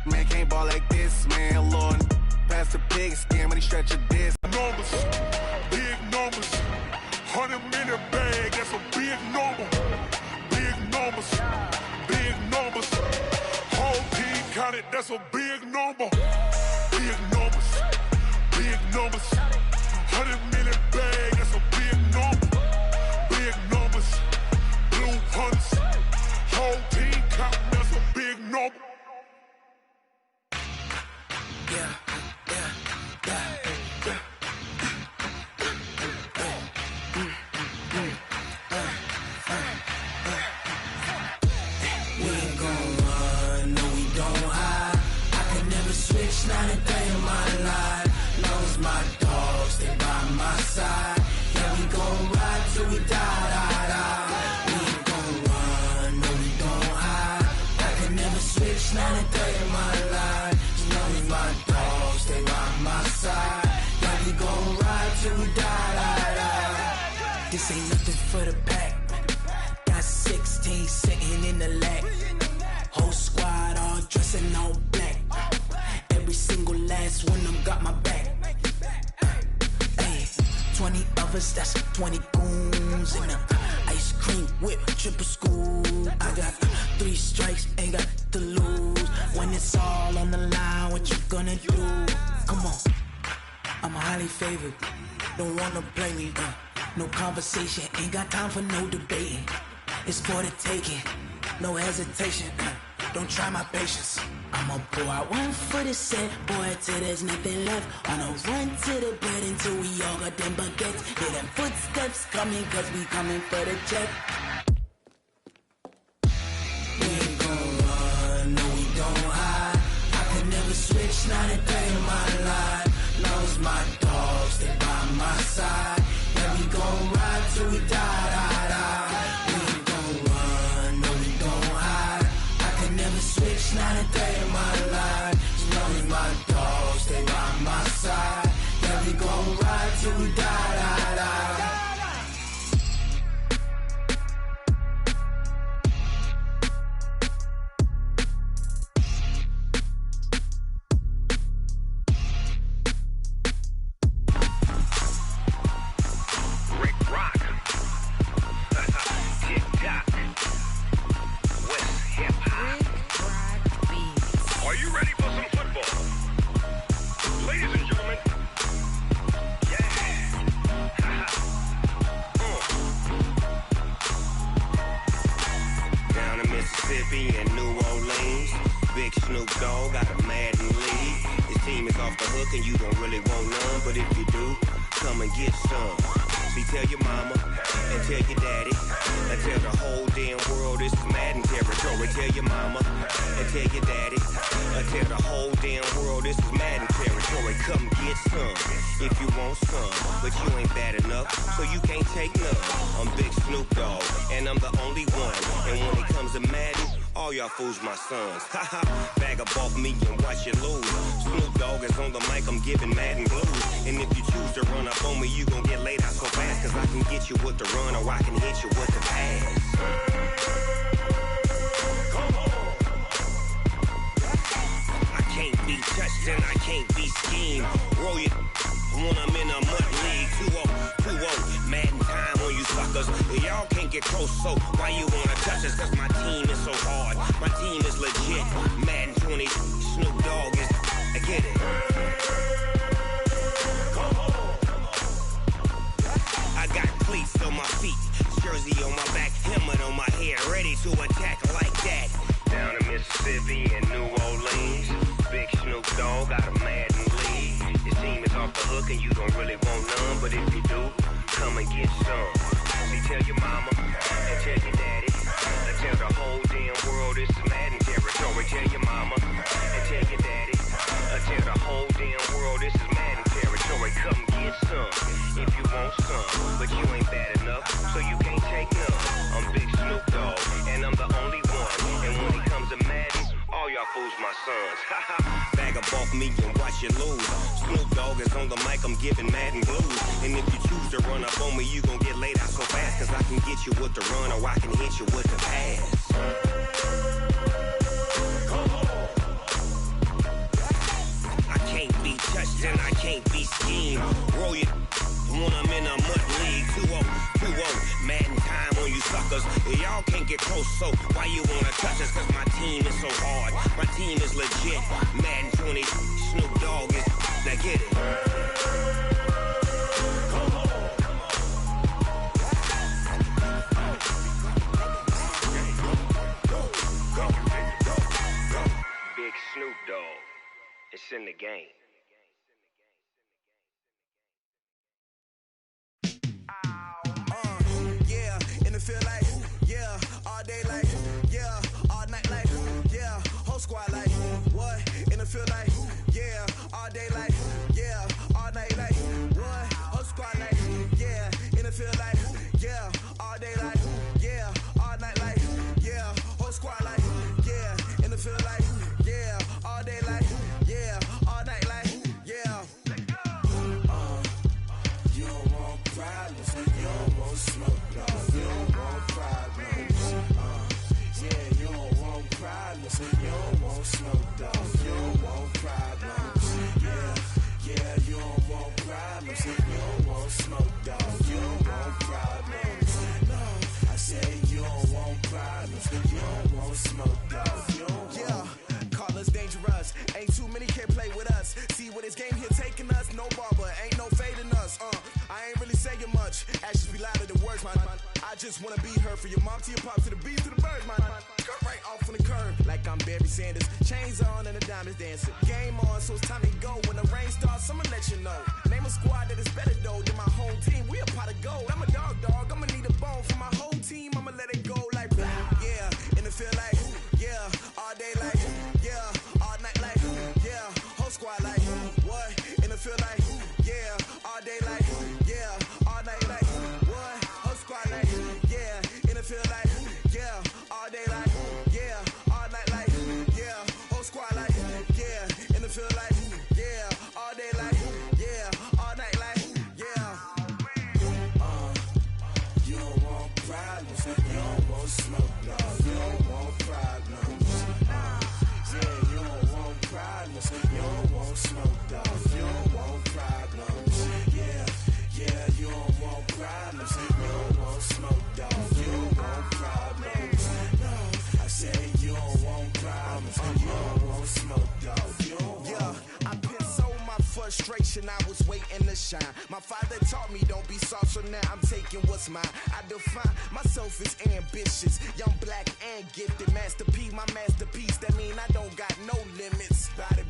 man can't ball like this, man. Lord, past the pig skin when he stretch a disc. Numbers, big numbers. 100 minute bag, that's a big number. Big numbers, big numbers. Whole team counted, that's a big number. Big numbers, big numbers. 100 minute bag, that's a big number. Big numbers, blue hunters. Whole team counting, that's a big number. Switch, not a day in my life. Knows my dogs, they by my side. Yeah, we gon' ride till we die. We ain't gon' run, no, we don't hide. I can never switch, not a day in my life. Knows my dogs, they by my side. Yeah, we gon' ride till we die. This ain't nothing for the pack. Got 16 sitting in the lap. Whole squad all dressing all black. Every single last one of them got my back. Hey, 20 of us, that's 20 goons. And ice cream whip, triple school. I got 3 strikes, ain't got to lose. When it's all on the line, what you gonna do? Come on, I'm highly favored. Don't wanna play me, no conversation. Ain't got time for no debating. It's for the taking, no hesitation. Don't try my patience. I'ma pull out one foot of set, boy, till there's nothing left. On a run to the bed until we all got them baguettes. Hear them footsteps coming, cause we coming for the check. We ain't gon' run, no, we don't hide. I can never switch, not a day in my life. Knows my dogs, they by my side. Yeah, we gon' ride till we die. We ain't gon' run, no, we don't hide. I can never switch, not a day in my life. Knows my dogs, they by my side. Yeah, we gon' ride till we die. In New Orleans, Big Snoop Dogg got a Madden lead. His team is off the hook and you don't really want none, but if you do, come and get some. See, tell your mama and tell your daddy and tell the whole damn world this is Madden territory. Tell your mama and tell your daddy and tell the whole damn world this is Madden territory. Come get some if you want some, but you ain't bad enough, so you can't take none. I'm Big Snoop Dogg and I'm the only one. And when it comes to Madden, all y'all fools my sons. Haha, bag up off me and watch you lose. Snoop Dogg is on the mic, I'm giving Madden blues. And if you choose to run up on me, you gon' get laid out so fast. Cause I can get you with the run or I can hit you with the pass. Come on. I can't be touched and I can't be schemed. Roll it when I'm in a mud league. 2-0, 2-0. Madden time on you suckers. Y'all can't get close, so why you wanna touch us? Cause my team is so hard. My team is legit. Madden 20, Snoop Dogg is. I get it. I got cleats on my feet, jersey on my back, helmet on my head, ready to attack like that. Down in Mississippi and New Orleans, Big Snoop Dogg got a Madden league. His team is off the hook and you don't really want none, but if you do, come and get some. See, tell your mama and tell your daddy, and tell the whole damn world it's Madden territory. Tell your mama and tell your daddy, and tell the whole damn world this is Madden territory. Come get some if you want some, but you ain't bad enough, so you can't take none. I'm Big Snoop Dogg, and I'm the only one. And when it comes to Madden, all y'all fools my sons. Bag up off me and watch you lose. Snoop Dogg is on the mic, I'm giving Madden blues. And if you choose to run up on me, you gon' get laid out so fast. Cause I can get you with the run or I can hit you with the pass. I can't be touched and I can't be schemed. Roll you when I'm in a mud league. 2-0, Madden time on you suckers. Y'all can't get close, so why you wanna touch us? Cause my team is so hard. My team is legit. Madden 20, Snoop Dogg is. Now get it. Big Snoop Dogg. It's in the game. Yeah, in the field like, yeah, all day like, yeah, all night like, yeah, whole squad like, what? In the field like, yeah, all day like, yeah, all night like, what? Whole squad like, yeah, in the field like, yeah, all day like, yeah, all night like, yeah, whole squad like, yeah, in the field like, yeah, all day like, yeah, all night like, yeah. You don't want problems, you don't want smoke, no. You don't want problems, yeah, you don't want problems, you don't want smoke, dog. You don't want problems, yeah, you don't want problems, you don't want smoke, dog. You don't want problems, no. I said you don't want problems, you don't want smoke, dog. You don't Yeah, call us dangerous. Ain't too many can play with us. See what this game here taking us. No barber, ain't no fading us. I ain't really saying much. Actions be louder than words, man. I just wanna be heard. For your mom to your pop to the beat to the bird, man. Cut right off on the curb, like I'm Barry Sanders. Chains on and the diamonds dancing. Game on, so it's time to go. When the rain starts, I'ma let you know. Name a squad that is better though than my home team. We a pot of gold. I'm a dog. I'ma need a bone for my whole team. I'ma let it go like blah. Yeah, in the field like, yeah, all day like, yeah, all night like, yeah, whole squad like, what? In the field like, yeah, all day like, yeah, all night like, what? Whole squad like, yeah, in the field like, yeah, all day like, yeah, all night like, yeah, whole squad like, yeah, in the field like, yeah, all day like, yeah, all night like, yeah. You don't want problems, you don't want smoke, no. You don't want problems, yeah, you don't want problems, you don't want smoke, dog. You don't want problems, yeah, you don't want problems, you don't want smoke, dog. You don't want problems, no. I said you don't want problems, you don't want smoke, dog. You don't want. Yeah, I put so my frustration, I was waiting to shine. My father taught me don't be soft, so now I'm taking what's mine. I define myself as ambitious, young, black, and gifted. Master P, my masterpiece, that mean I don't got no limits. Bout it,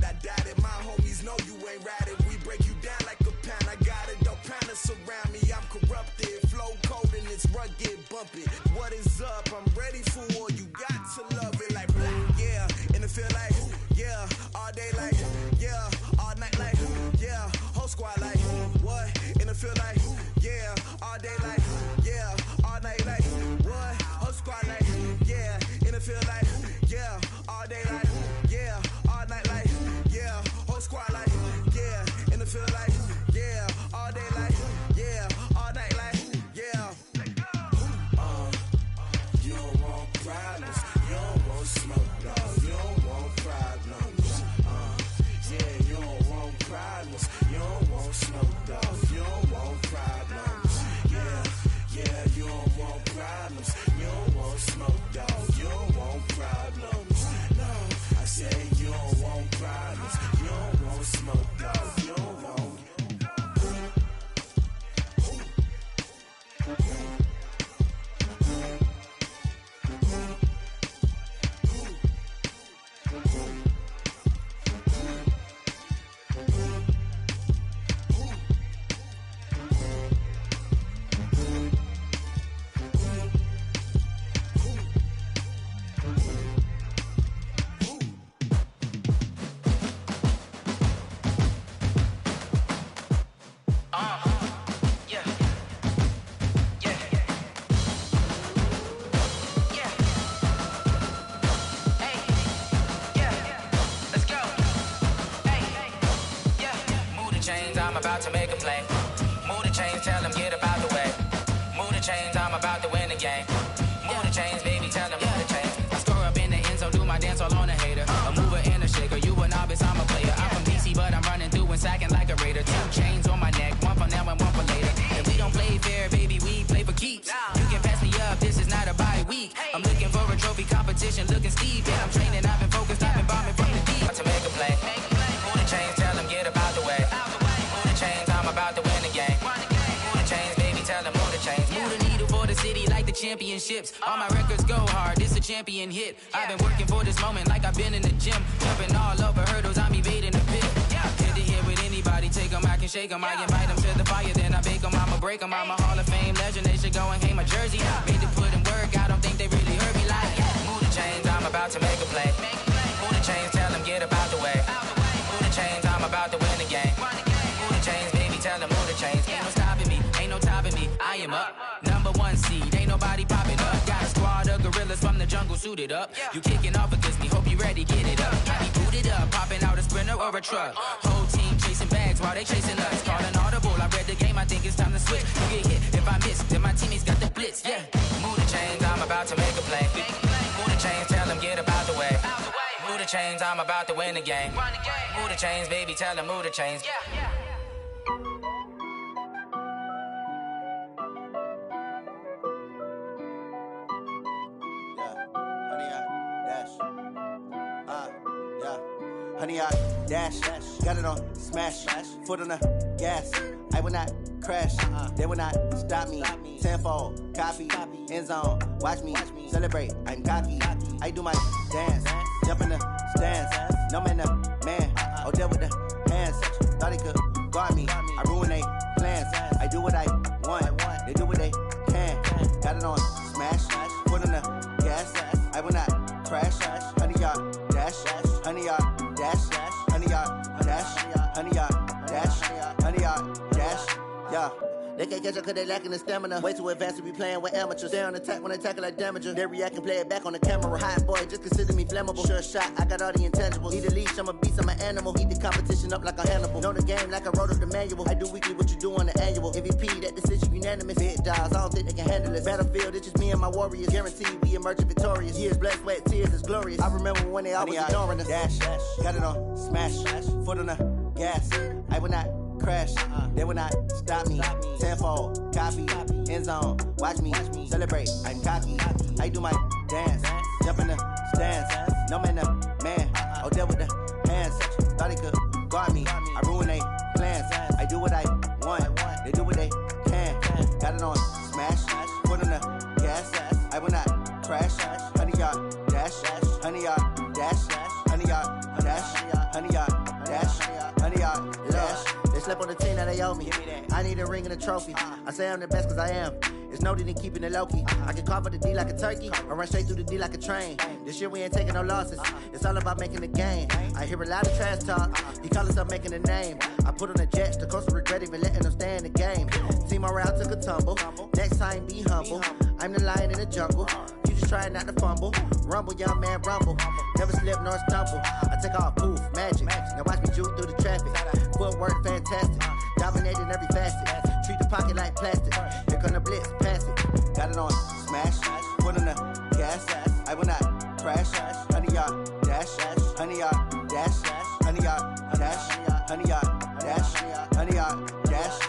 I doubt it. My homies know you ain't ratted. We break you down like a pound. I got it, don't pound us around me. I'm corrupted, flow cold and it's rugged, bumpy. What is up? I'm ready for war. You got to love it like blah. Yeah, in the field like, yeah, all day like, yeah, all night like, yeah, whole squad like, what? In the field like, yeah, all day like, yeah, all night like, what? Whole squad like, yeah, in the field like, yeah, all day like, yeah, all night like, yeah, whole squad like, yeah, in the field like, yeah, all day like, yeah, all night like, yeah. You don't want problems, you don't want smoke, dog. You don't want problems, yeah, you don't want problems, you don't want smoke, dog. You don't want problems, yeah, you don't I'm about to make a play. Move the chains, tell them get about the way. Move the chains, I'm about to win the game. Move the chains, baby, tell them move the chains. I score up in the end zone, do my dance all on a hater. A mover and a shaker, you a novice, I'm a player. I'm from DC, but I'm running through and sacking like a raider. 2 chains on my neck, one for now and one for later. If we don't play fair, baby, we play for keeps. You can pass me up, this is not a bye week. I'm looking for a trophy competition, looking steep. And I'm training, I've been focused, I've been bombing from the deep. To make a play, move the chains, tell them get about the way. Move the chains, I'm about to win the game. Move the chains, baby, tell them move the chains. Move the needle for the city like the championships. All my records go hard, this a champion hit. I've been working for this moment like I've been in the gym. Jumping all over hurdles, I'm evading the pit. Head to head with anybody, take them, I can shake them. I invite them to the fire, then I bake them, I'ma break them. I'm a Hall of Fame legend, they should go and hang my jersey. Made to put in work, I don't think they really heard me like. Move the chains, I'm about to make a play. Move the chains, tell them get about the way. Move the chains, I'm about to win the game. Move the chains, baby, tell them move the chains. Ain't no stopping me, ain't no topping me. I am up, number 1 seed, ain't nobody popping up. Got a squad of gorillas from the jungle suited up. You kicking off against me, hope you ready, get it up. I be booted up, popping out a sprinter or a truck. Whole team chasing bags while they chasing us. Calling audible, I read the game, I think it's time to switch. You get hit, if I miss, then my teammates got the blitz, yeah. Move the chains, I'm about to make a play. Move the chains, tell them get about the way. Move the chains, I'm about to win the game. Move the chains, baby, tell them move the chains. Honey, I dash, got it on smash, foot on the gas. I will not crash, they will not stop me. Tenfold, copy, end zone, watch me celebrate. I'm cocky, I do my dance, jump in the stands. No man, man, oh there with the hands. Thought he could guard me, I ruin they plans. I do what I want, they do what they can. Got it on smash, foot on the gas. I will not crash, honey, y'all dash, honey, y'all dash, honey, y'all dash, honey, y'all dash, honey, y'all dash, yeah. They can't catch up cause they lacking the stamina. Way too advanced to be playing with amateurs. Stay on attack when they tackle like damager. They react and play it back on the camera. Hot boy, just consider me flammable. Sure shot, I got all the intangibles. Need a leash, I'm a beast, I'm an animal. Eat the competition up like a Hannibal. Know the game like I wrote up the manual. I do weekly what you do on the annual. MVP, that decision unanimous. Big dogs, I don't think they can handle it. Battlefield, it's just me and my warriors. Guaranteed we emerge victorious. Years, blood, sweat, tears, is glorious. I remember when they always ignoring us. Dash, got it on smash, foot on the gas. I will not crash, they will not stop me. Tenfold, copy, end zone, watch me celebrate. I'm cocky, I do my dance, jump in the stands. No man, man, oh there with the hands. Thought he could guard me, I ruin they plans. I do what I want, they do what they can. Got it on smash, foot on the gas. I will not crash, honey y'all dash, honey y'all dash, honey y'all dash, honey y'all dash, honey y'all dash. They slept on the team that they owe me. I need a ring and a trophy. I say I'm the best cause I am. It's no need in keeping it low-key. I can carve up the D like a turkey or run straight through the D like a train. This year we ain't taking no losses. It's all about making the game. I hear a lot of trash talk. He call himself making a name. I put on the Jets. The coach regret even letting them stay in the game. Team morale took a tumble. Next time be humble. I'm the lion in the jungle. You just trying not to fumble. Rumble, young man, rumble. Never slip nor stumble. I take off, poof, magic. Now watch me juke through the traffic. Footwork fantastic. Dominating every facet. Treat the pocket like plastic. Here come the blitz, pass it. Got it on smash. Foot on the gas. I will not crash. Honey, y'all dash. Honey, y'all dash. Honey, y'all dash. Honey, y'all dash. Honey, y'all dash.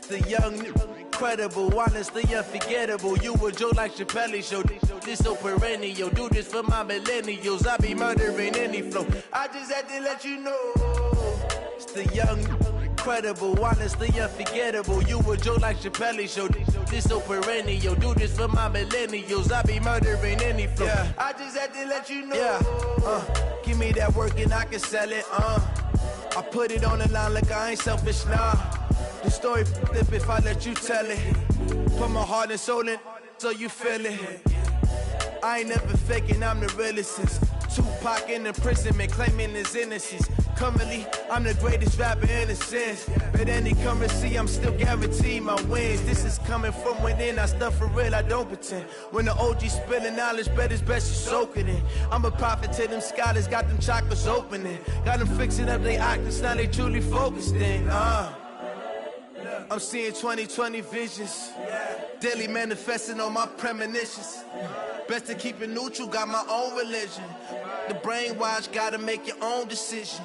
The young, incredible, honestly unforgettable. You a Joe like Chappelle show. This so perennial. Do this for my millennials. I be murdering any flow. I just had to let you know. It's the young, incredible, honestly unforgettable. You a Joe like Chappelle show. This so perennial. Do this for my millennials. I be murdering any flow. Yeah. I just had to let you know. Yeah. Give me that work and I can sell it. I put it on the line like I ain't selfish, nah. The story flip if I let you tell it. Put my heart and soul in so you feel it. I ain't never faking, I'm the realest since Tupac in imprisonment, claiming his innocence. Currently, I'm the greatest rapper in a sense. But any currency, I'm still guaranteed my wins. This is coming from within, I stuff for real, I don't pretend. When the OG spilling knowledge, bet it's best you soak it in. I'm a prophet to them scholars, got them chakras opening. Got them fixing up they octaves, now they truly focused in. I'm seeing 2020 visions. Daily manifesting on my premonitions. Best to keep it neutral, got my own religion. The brainwash, gotta make your own decision.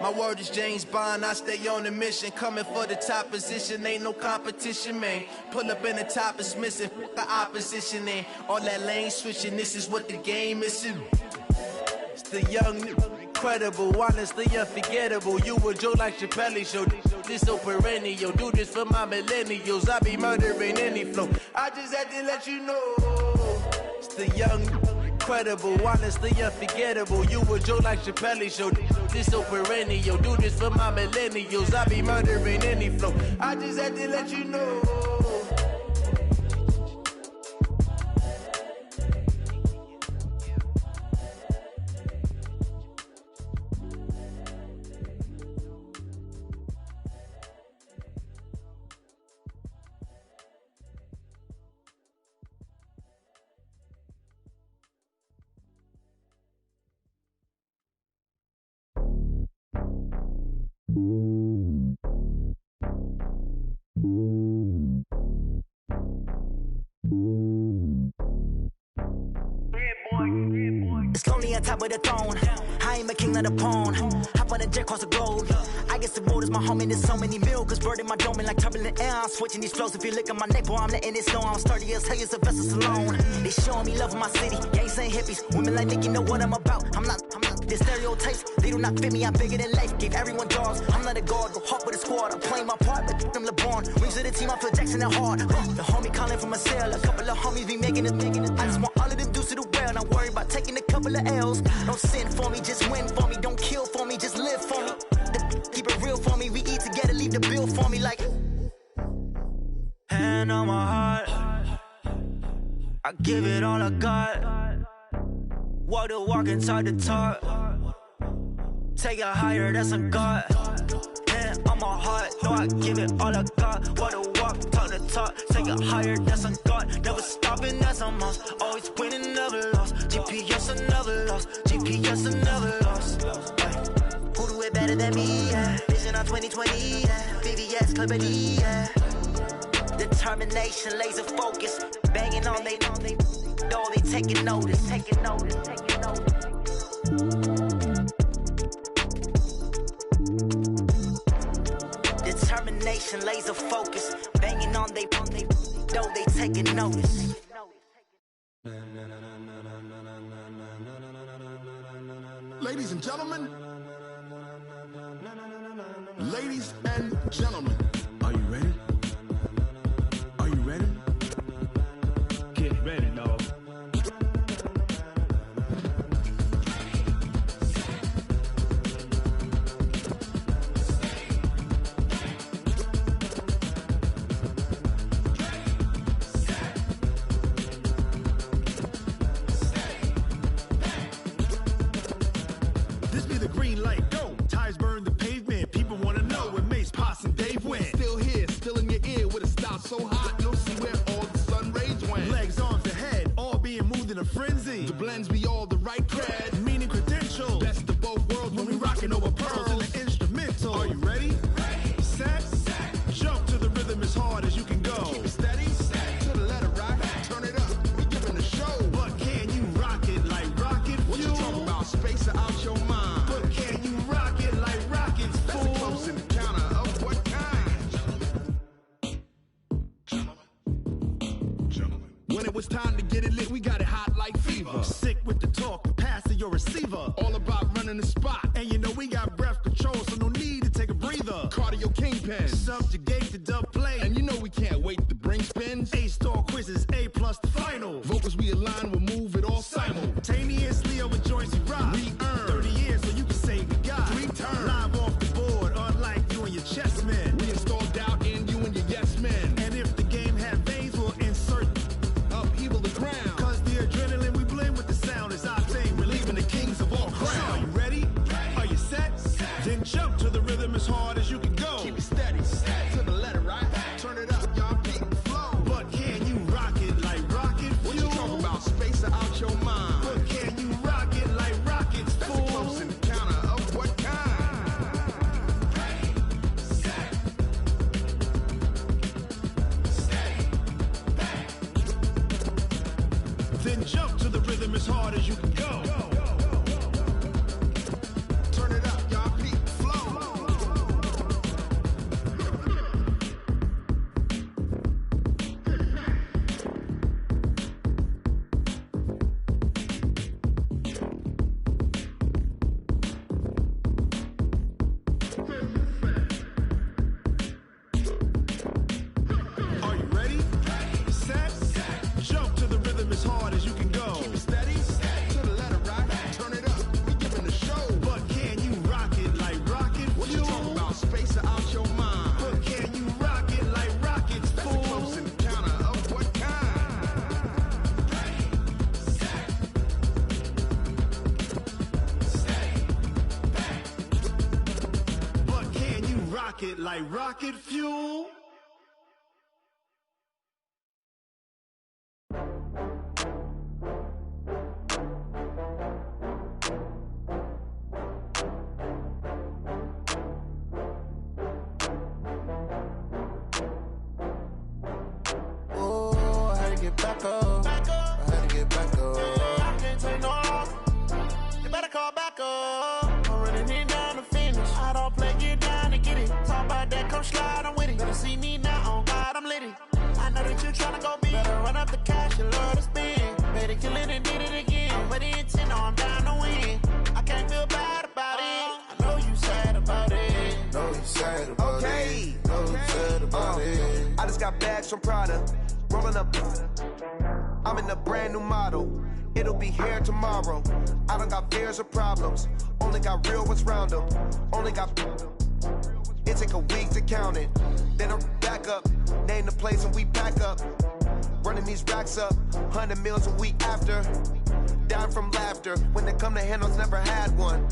My word is James Bond, I stay on the mission. Coming for the top position, ain't no competition, man. Pull up in the top is missing, the opposition in. All that lane switching, this is what the game is. It's the young, incredible, honestly unforgettable. You a Joe like Chappelle show. This so perennial, do this for my millennials. I be murdering any flow. I just had to let you know. It's the young, incredible, honestly unforgettable. You a Joe like Chappelle show. This so perennial, do this for my millennials. I be murdering any flow. I just had to let you know. It's lonely on top of the throne. I ain't a king of the pawn. Hop on a jet across the globe. I guess the road is my home and there's so many miracles burning my dome like turbulent air. I'm switching these flows. If you look at my neck, boy, I'm letting it snow. I'm sturdy as hell, it's a vessel alone. They showing me love in my city. Gangs ain't hippies. Women like Nicky know what I'm about. I'm not. Their stereotypes, they do not fit me. I'm bigger than life. Gave everyone jaws. I'm not a guard. Go hard with a squad. I'm playing my part, but them LeBron. Wings of the team, I feel Jackson and hard. The homie calling from a cell. A couple of homies be making it. I just want all of them dudes to the well. Not worry about taking a couple of L's. Don't sin for me, just win for me. Don't kill for me, just live for me. Keep it real for me. We eat together, leave the bill for me like. Hand on my heart, I give it all I got. Walk the walk and talk the talk. Take it higher, that's a God. Hand on my heart, no, I give it all I got. Walk the walk, talk the talk. Take it higher, that's a God. Never stopping, that's a must. Always winning, never lost. GPS, I never lost. GPS, I never lost. Who do it better than me? Yeah. Vision on 2020. Yeah. VVS, Company. Yeah. Determination, laser focus. Banging on they door, they taking notice. Taking notice. Taking notice. Determination, laser focus. Banging on they door, they taking notice. Ladies and gentlemen, ladies and gentlemen, are you ready? Are you ready? Get ready, dog. This be the green light, go. Tires burn the pavement. People want to know where Mace, Pops, and Dave went. Still here, still in your ear with a style so hot, you'll see where all the sun rays went. Legs, arms, the head, all being moved in a frenzy. The blends be all the right cred, meaning credentials. Best of both worlds when we rockin' over pearls in the instrumental. Are you ready? Set. Jump to the rhythm as hard as you can go. Keep it steady, to the letter rock. Turn it up, we giving a show. But can you rock it like rocket fuel? What you talking about? Space or out your mind? But can you rock it like rockets, fool? That's a close encounter of what kind? When it was time to get it lit, we got it hot like fever. Sick with the talk, pass to your receiver. All about running the spot. And you know we got breath control, so no need to take a breather. Cardio kingpin, subjugate the dub play. And you know we can't wait to bring spins. A-star quizzes, A+ the final. Vocals we align, we'll move it all simultaneously over joints we rock. We earn 30 years, so you can say we got 3 turns. Live off the board, unlike you and your chess men. We install doubt in you and your yes men. And if the game had veins, we'll insert upheaval the ground. Cause the adrenaline we bleed. rocket like rocket fuel. Oh, I had to get back up. I had to get back up. I can't take no loss. You better call back up. I'm running in down to finish. I don't play, get down to get it. Talk about that, come slide, I'm with it. Better see me now, on God, I'm litty. I know that you tryna go big. Better run up the cash, you love to spend. Better kill it and did it again. I'm with the intent, no, I'm down to win. I can't feel bad about it. I know you sad about it. Know you sad about it. Know you sad about it. I just got bags from Prada. Rolling up. I'm in a brand new model. It'll be here tomorrow. I don't got fears or problems. Only got real ones round them. Only got. It take a week to count it. Then I'm back up. Name the place and we pack up. Running these racks up. 100 meals a week after. Down from laughter. When they come to handles, never had one.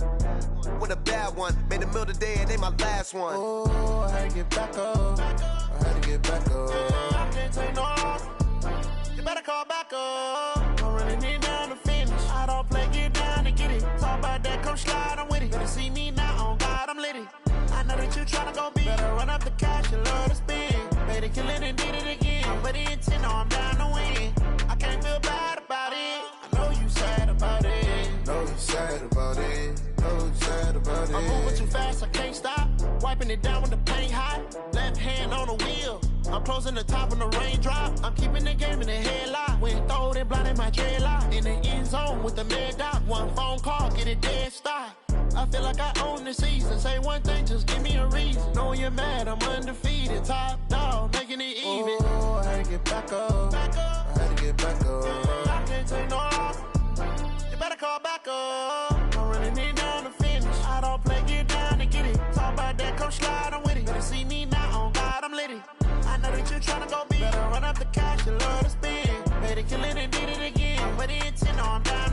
With a bad one. Made a meal today and they my last one. Oh, I had to get back up. I had to get back up. I can't take no loss. You better call back up. I'm running in down to finish. I don't play, get down to get it. Talk about that, come slide, I'm with it. Better see me now, on God, I'm litty. I know that you tryna go big. Better run up the cash, you love to spend. Better kill it and did it again. I'm with the intent, no, I'm down to win. I can't feel bad about it. I know you sad about it. Know you sad about it. Know you sad about it. I'm moving too fast, I can't stop. Wiping it down with the paint hot. Left hand on the wheel. I'm closing the top when the raindrop. I'm keeping the game in the headlock. When throwed and blinded my dreadlock. In the end zone with the mad dot. One phone call, get it dead stop. I feel like I own the season. Say one thing, just give me a reason. Knowing you're mad, I'm undefeated. Top dog, making it even. Oh, I had to get back up. I had to get back up. I can't take no loss. You better call back up. I'm running in down to finish. I don't play, get down to get it. Talk about that, come slide, I'm with it. Better see me now, on God, I'm litty. I know that you tryna go big. Better run up the cash, you love to spend. Better kill it and did it again. I'm with the intent, no, I'm down